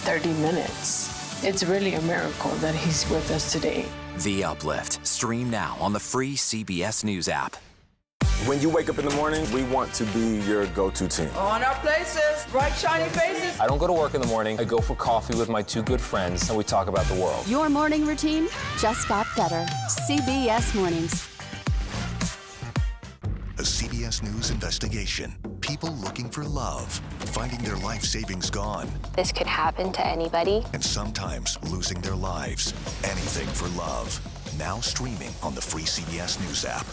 30 minutes. It's really a miracle that he's with us today.
The Uplift. Stream now on the free CBS News app.
When you wake up in the morning, we want to be your go-to team.
On our places, bright, shiny faces.
I don't go to work in the morning. I go for coffee with my two good friends, and we talk about the world.
Your morning routine just got better. CBS Mornings.
A CBS News investigation. People looking for love, finding their life savings gone.
This could happen to anybody.
And sometimes losing their lives. Anything for love. Now streaming on the free CBS News app.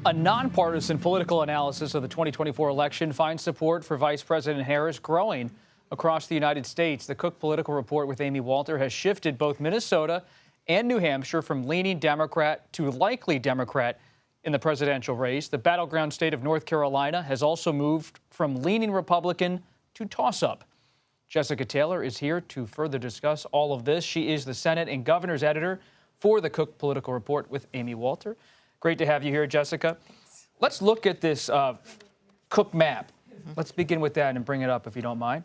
A nonpartisan political analysis of the 2024 election finds support for Vice President Harris growing across the United States. The Cook Political Report with Amy Walter has shifted both Minnesota and New Hampshire from leaning Democrat to likely Democrat in the presidential race. The battleground state of North Carolina has also moved from leaning Republican to toss-up. Jessica Taylor is here to further discuss all of this. She is the Senate and Governor's editor for the Cook Political Report with Amy Walter. Great to have you here, Jessica. Let's look at this Cook map. Let's begin with that and bring it up, if you don't mind.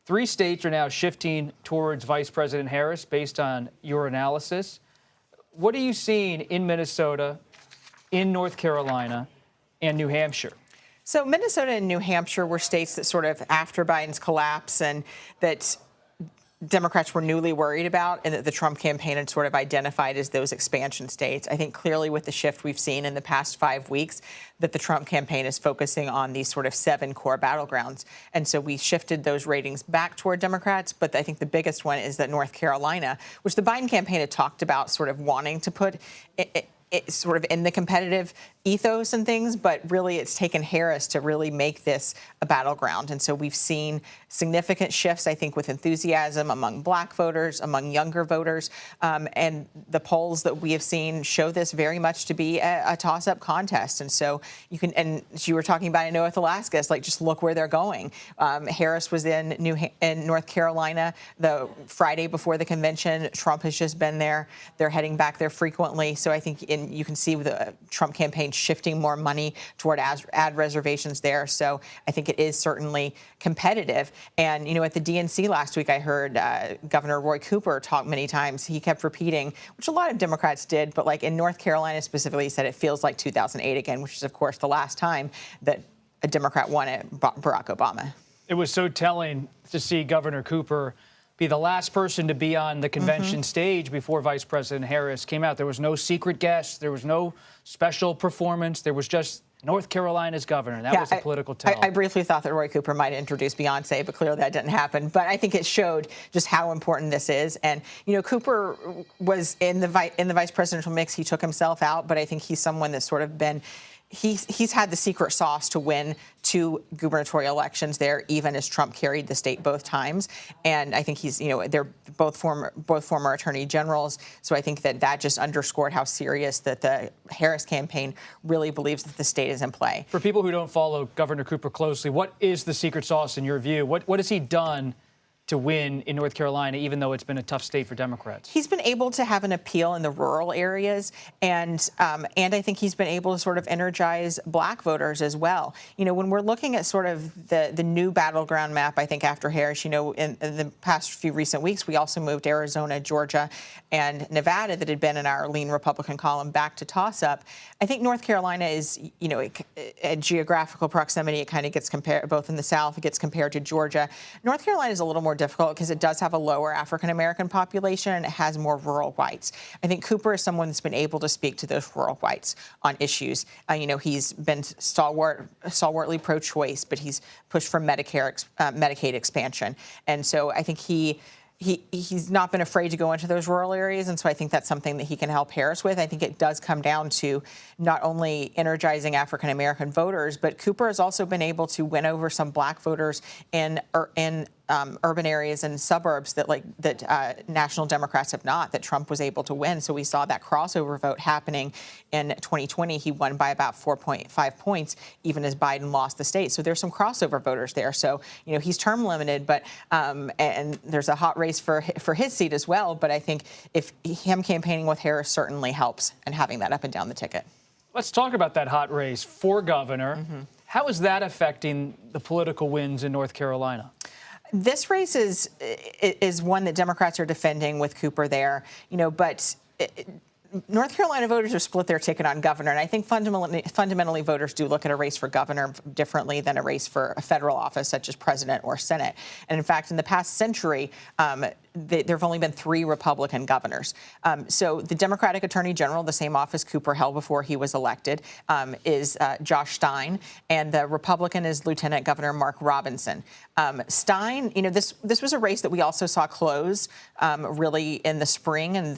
3 states are now shifting towards Vice President Harris based on your analysis. What are you seeing in Minnesota, in North Carolina, and New Hampshire?
So Minnesota and New Hampshire were states that sort of after Biden's collapse and that Democrats were newly worried about and that the Trump campaign had sort of identified as those expansion states. I think clearly with the shift we've seen in the past 5 weeks that the Trump campaign is focusing on these sort of 7 core battlegrounds. And so we shifted those ratings back toward Democrats. But I think the biggest one is that North Carolina, which the Biden campaign had talked about sort of wanting to put it sort of in the competitive ethos and things, but really it's taken Harris to really make this a battleground. And so we've seen significant shifts, I think, with enthusiasm among black voters, among younger voters. And the polls that we have seen show this very much to be a toss-up contest. And so you can, and you were talking about, I know with Alaska, it's like, just look where they're going. Harris was in North Carolina the Friday before the convention. Trump has just been there. They're heading back there frequently. So I think you can see the Trump campaign shifting more money toward ad reservations there. So I think it is certainly competitive. And, you know, at the DNC last week, I heard Governor Roy Cooper talk many times. He kept repeating, which a lot of Democrats did, but like in North Carolina specifically, he said it feels like 2008 again, which is, of course, the last time that a Democrat won it, Barack Obama.
It was so telling to see Governor Cooper be the last person to be on the convention stage before Vice President Harris came out. There was no secret guest. There was no special performance. There was just North Carolina's governor. That was a political tell.
I briefly thought that Roy Cooper might introduce Beyonce, but clearly that didn't happen. But I think it showed just how important this is. And, you know, Cooper was in the vice presidential mix. He took himself out, but I think he's someone that's sort of been He's had the secret sauce to win 2 gubernatorial elections there, even as Trump carried the state both times. And I think he's, you know, they're both former attorney generals. So I think that just underscored how serious that the Harris campaign really believes that the state is in play.
For people who don't follow Governor Cooper closely, what is the secret sauce in your view? What has he done to win in North Carolina, even though it's been a tough state for Democrats?
He's been able to have an appeal in the rural areas, and I think he's been able to sort of energize black voters as well. You know, when we're looking at sort of the new battleground map, I think after Harris, you know, in the past few recent weeks, we also moved Arizona, Georgia, and Nevada that had been in our lean Republican column back to toss-up. I think North Carolina is, you know, a geographical proximity. It kind of gets compared, both in the South, it gets compared to Georgia. North Carolina is a little more difficult because it does have a lower African-American population and it has more rural whites. I think Cooper is someone that's been able to speak to those rural whites on issues. You know, he's been stalwartly pro-choice, but he's pushed for Medicaid expansion. And so I think he's not been afraid to go into those rural areas, and so I think that's something that he can help Harris with. I think it does come down to not only energizing African-American voters, but Cooper has also been able to win over some black voters in urban areas and suburbs that national Democrats have not, that Trump was able to win. So we saw that crossover vote happening in 2020. He won by about 4.5 points, even as Biden lost the state. So there's some crossover voters there. So, he's term limited, but and there's a hot race for his seat as well. But I think if him campaigning with Harris certainly helps, and having that up and down the ticket.
Let's talk about that hot race for governor. How is that affecting the political wins in North Carolina?
This race is one that Democrats are defending with Cooper there, but North Carolina voters have split their ticket on governor, and I think fundamentally voters do look at a race for governor differently than a race for a federal office such as president or Senate. And in fact, in the past century, there have only been 3 Republican governors. So the Democratic Attorney General, the same office Cooper held before he was elected, is Josh Stein, and the Republican is Lieutenant Governor Mark Robinson. Stein, this was a race that we also saw close really in the spring, and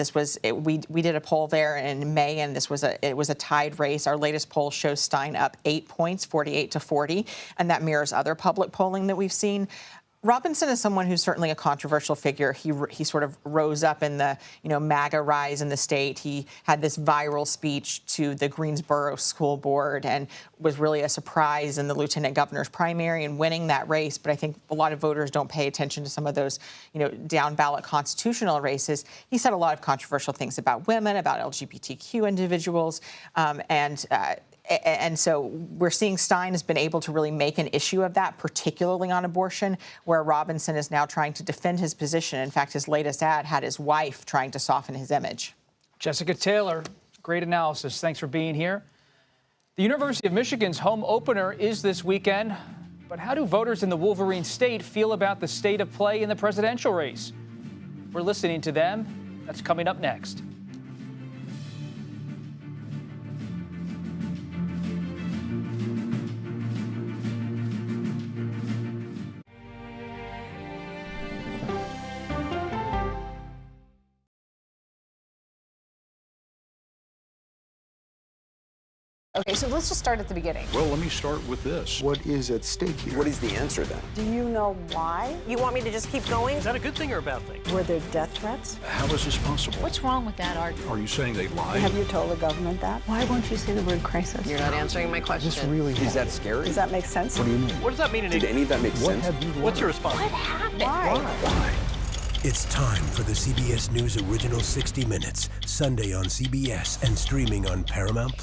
we did a poll there in May, and it was a tied race. Our latest poll shows Stein up 8 points, 48-40, and that mirrors other public polling that we've seen. Robinson is someone who's certainly a controversial figure. He sort of rose up in the MAGA rise in the state. He had this viral speech to the Greensboro School Board and was really a surprise in the lieutenant governor's primary and winning that race. But I think a lot of voters don't pay attention to some of those down ballot constitutional races. He said a lot of controversial things about women, about LGBTQ individuals, and so we're seeing Stein has been able to really make an issue of that, particularly on abortion, where Robinson is now trying to defend his position. In fact, his latest ad had his wife trying to soften his image.
Jessica Taylor, great analysis. Thanks for being here. The University of Michigan's home opener is this weekend. But how do voters in the Wolverine State feel about the state of play in the presidential race? We're listening to them. That's coming up next.
Okay, so let's just start at the beginning.
Well, let me start with this. What is at stake here?
What is the answer then?
Do you know why?
You want me to just keep going?
Is that a good thing or a bad thing?
Were there death threats?
How is this possible?
What's wrong with that argument?
Are you saying they lied?
Have you told the government that? Why won't you say the word crisis?
You're not answering my question.
Is that scary?
Does that make sense?
What do you mean?
What does that mean in
Did any of that make sense?
What's your response?
What happened? Why?
It's time for the CBS News Original 60 Minutes, Sunday on CBS and streaming on Paramount+.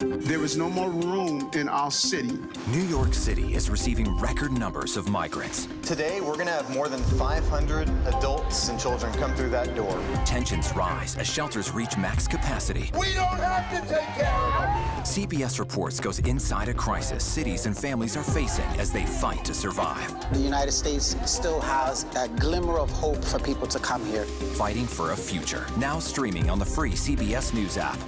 There is no more room in our city.
New York City is receiving record numbers of migrants.
Today, we're going to have more than 500 adults and children come through that door.
Tensions rise as shelters reach max capacity.
We don't have to take care of them.
CBS Reports goes inside a crisis cities and families are facing as they fight to survive.
The United States still has that glimmer of hope for people to come here.
Fighting for a future. Now streaming on the free CBS News app.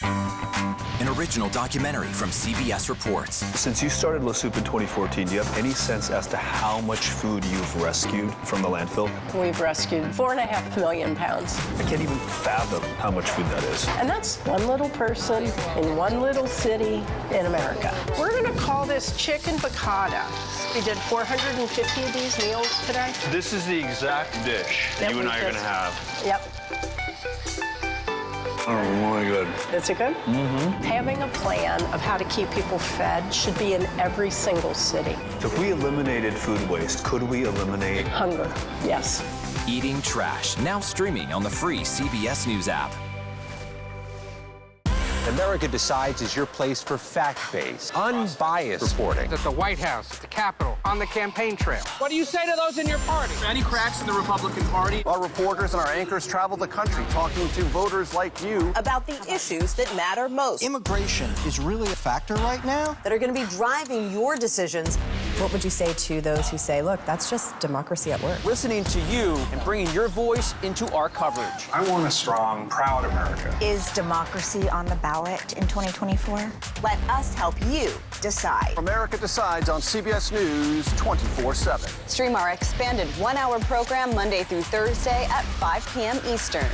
An original documentary from CBS Reports.
Since you started La Soup in 2014, do you have any sense as to how much food you've rescued from the landfill?
We've rescued 4.5 million pounds.
I can't even fathom how much food that is.
And that's one little person in one little city in America. We're going to call this chicken piccata. We did 450 of these meals today.
This is the exact dish that you and I are going to have.
Yep.
Oh, my God.
Is it good? Mm-hmm. Having a plan of how to keep people fed should be in every single city.
So if we eliminated food waste, could we eliminate
hunger? Yes.
Eating Trash, now streaming on the free CBS News app.
America Decides is your place for fact-based, unbiased reporting.
At the White House, at the Capitol, on the campaign trail.
What do you say to those in your party?
Any cracks in the Republican Party?
Our reporters and our anchors travel the country talking to voters like you
about the issues that matter most.
Immigration is really a factor right now
that are going to be driving your decisions.
What would you say to those who say, look, that's just democracy at work?
Listening to you and bringing your voice into our coverage.
I want a strong, proud America.
Is democracy on the ballot in 2024?
Let us help you decide.
America Decides on CBS News 24/7.
Stream our expanded one-hour program Monday through Thursday at 5 p.m. Eastern.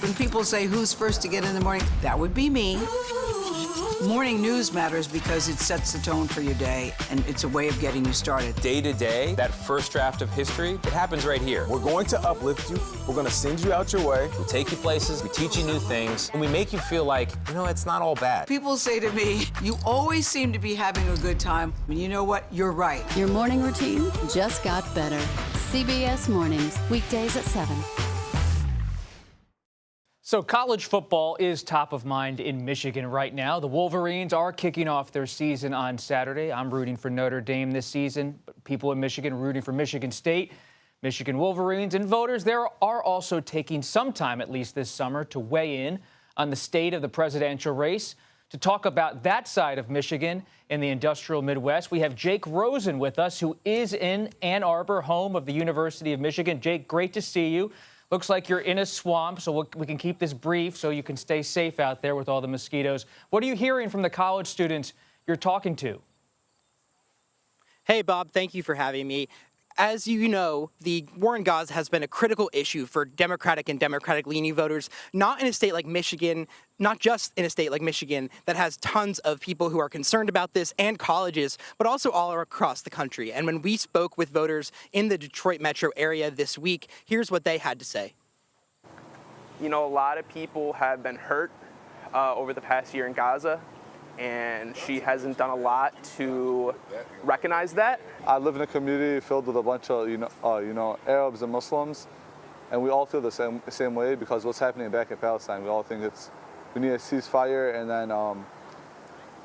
When people say who's first to get in the morning, that would be me.
Morning news matters because it sets the tone for your day, and it's a way of getting you started.
Day to day, that first draft of history, it happens right here.
We're going to uplift you. We're going to send you out your way.
We take you places, we teach you new things, and we make you feel like, it's not all bad.
People say to me, you always seem to be having a good time. And you know what? You're right.
Your morning routine just got better. CBS Mornings, weekdays at 7.
So college football is top of mind in Michigan right now. The Wolverines are kicking off their season on Saturday. I'm rooting for Notre Dame this season, but people in Michigan rooting for Michigan State, Michigan Wolverines, and voters there are also taking some time, at least this summer, to weigh in on the state of the presidential race. To talk about that side of Michigan in the industrial Midwest, we have Jake Rosen with us, who is in Ann Arbor, home of the University of Michigan. Jake, great to see you. Looks like you're in a swamp, so we can keep this brief so you can stay safe out there with all the mosquitoes. What are you hearing from the college students you're talking to?
Hey, Bob, thank you for having me. As you know, the war in Gaza has been a critical issue for Democratic and Democratic-leaning voters, not in a state like Michigan, not just in a state like Michigan that has tons of people who are concerned about this and colleges, but also all across the country. And when we spoke with voters in the Detroit metro area this week, here's what they had to say.
A lot of people have been hurt over the past year in Gaza, and she hasn't done a lot to recognize that.
I live in a community filled with a bunch of, Arabs and Muslims, and we all feel the same way because what's happening back in Palestine. We all think we need a ceasefire, and then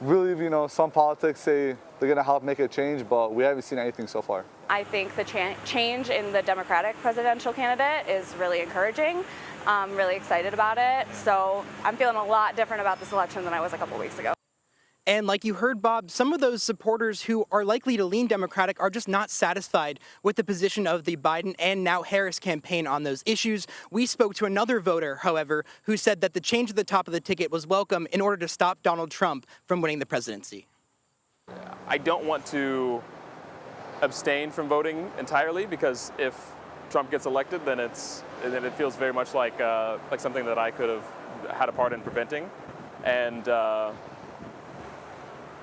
really, some politics say they're going to help make a change, but we haven't seen anything so far.
I think the change in the Democratic presidential candidate is really encouraging. I'm really excited about it. So I'm feeling a lot different about this election than I was a couple weeks ago.
And like you heard, Bob, some of those supporters who are likely to lean Democratic are just not satisfied with the position of the Biden and now Harris campaign on those issues. We spoke to another voter, however, who said that the change at the top of the ticket was welcome in order to stop Donald Trump from winning the presidency.
I don't want to abstain from voting entirely because if Trump gets elected, then it feels very much like something that I could have had a part in preventing. And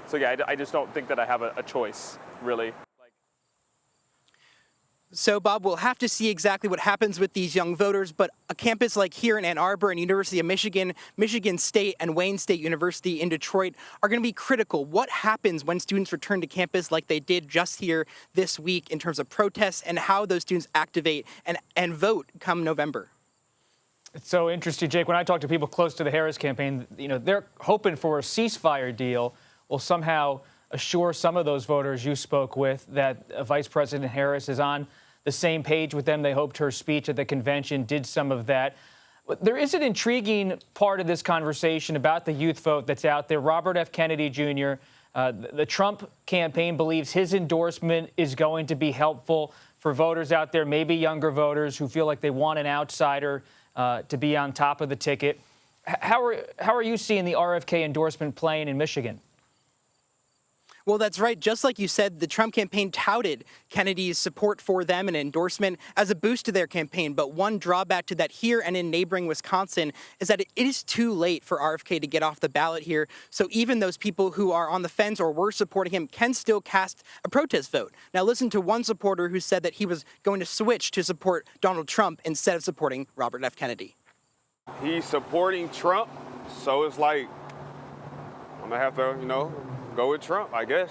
so, yeah, I just don't think that I have a choice, really.
So, Bob, we'll have to see exactly what happens with these young voters, but a campus like here in Ann Arbor and University of Michigan, Michigan State, and Wayne State University in Detroit are going to be critical. What happens when students return to campus like they did just here this week in terms of protests and how those students activate and vote come November?
It's so interesting, Jake. When I talk to people close to the Harris campaign, they're hoping for a ceasefire deal will somehow assure some of those voters you spoke with that Vice President Harris is on the same page with them. They hoped her speech at the convention did some of that. But there is an intriguing part of this conversation about the youth vote that's out there. Robert F. Kennedy Jr., the Trump campaign believes his endorsement is going to be helpful for voters out there, maybe younger voters who feel like they want an outsider to be on top of the ticket. How are you seeing the RFK endorsement playing in Michigan?
Well, that's right. Just like you said, the Trump campaign touted Kennedy's support for them and endorsement as a boost to their campaign. But one drawback to that here and in neighboring Wisconsin is that it is too late for RFK to get off the ballot here. So even those people who are on the fence or were supporting him can still cast a protest vote. Now, listen to one supporter who said that he was going to switch to support Donald Trump instead of supporting Robert F. Kennedy.
He's supporting Trump, so it's like I'm going to have to, go with Trump, I guess.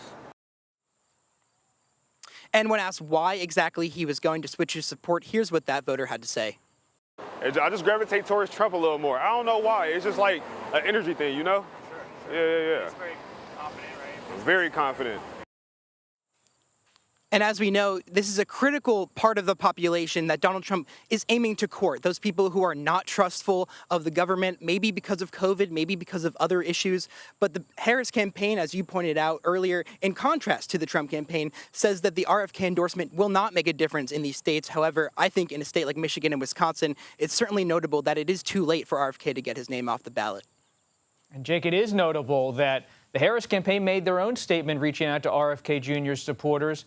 And when asked why exactly he was going to switch his support, here's what that voter had to say.
I just gravitate towards Trump a little more. I don't know why. It's just like an energy thing, Sure. Yeah.
He's very confident, right?
Very confident.
And as we know, this is a critical part of the population that Donald Trump is aiming to court. Those people who are not trustful of the government, maybe because of COVID, maybe because of other issues. But the Harris campaign, as you pointed out earlier, in contrast to the Trump campaign, says that the RFK endorsement will not make a difference in these states. However, I think in a state like Michigan and Wisconsin, it's certainly notable that it is too late for RFK to get his name off the ballot.
And Jake, it is notable that the Harris campaign made their own statement reaching out to RFK Jr.'s supporters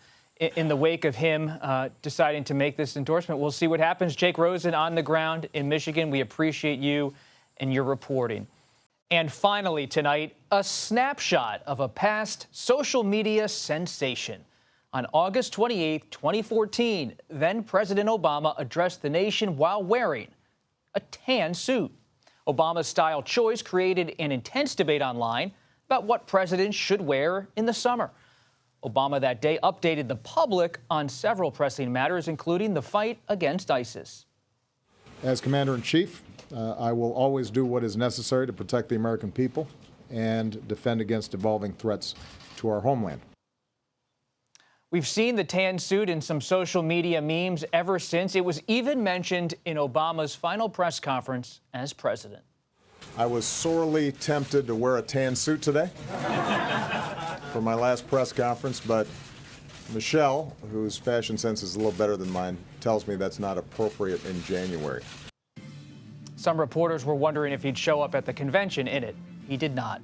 in the wake of him deciding to make this endorsement. We'll see what happens. Jake Rosen on the ground in Michigan. We appreciate you and your reporting. And finally tonight, a snapshot of a past social media sensation. On August 28, 2014, then President Obama addressed the nation while wearing a tan suit. Obama's style choice created an intense debate online about what presidents should wear in the summer. Obama that day updated the public on several pressing matters, including the fight against ISIS.
As Commander-in-Chief, I will always do what is necessary to protect the American people and defend against evolving threats to our homeland.
We've seen the tan suit in some social media memes ever since. It was even mentioned in Obama's final press conference as president.
I was sorely tempted to wear a tan suit today for my last press conference, but Michelle, whose fashion sense is a little better than mine, tells me that's not appropriate in January.
Some reporters were wondering if he'd show up at the convention in it. He did not.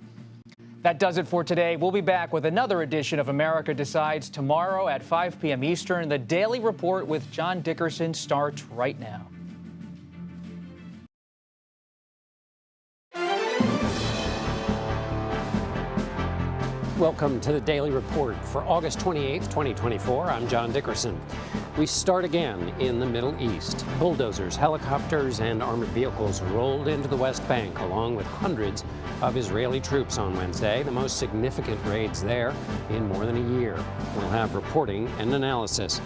That does it for today. We'll be back with another edition of America Decides tomorrow at 5 p.m. Eastern. The Daily Report with John Dickerson starts right now.
Welcome to the Daily Report for August 28, 2024. I'm John Dickerson. We start again in the Middle East. Bulldozers, helicopters, and armored vehicles rolled into the West Bank along with hundreds of Israeli troops on Wednesday, the most significant raids there in more than a year. We'll have reporting and analysis.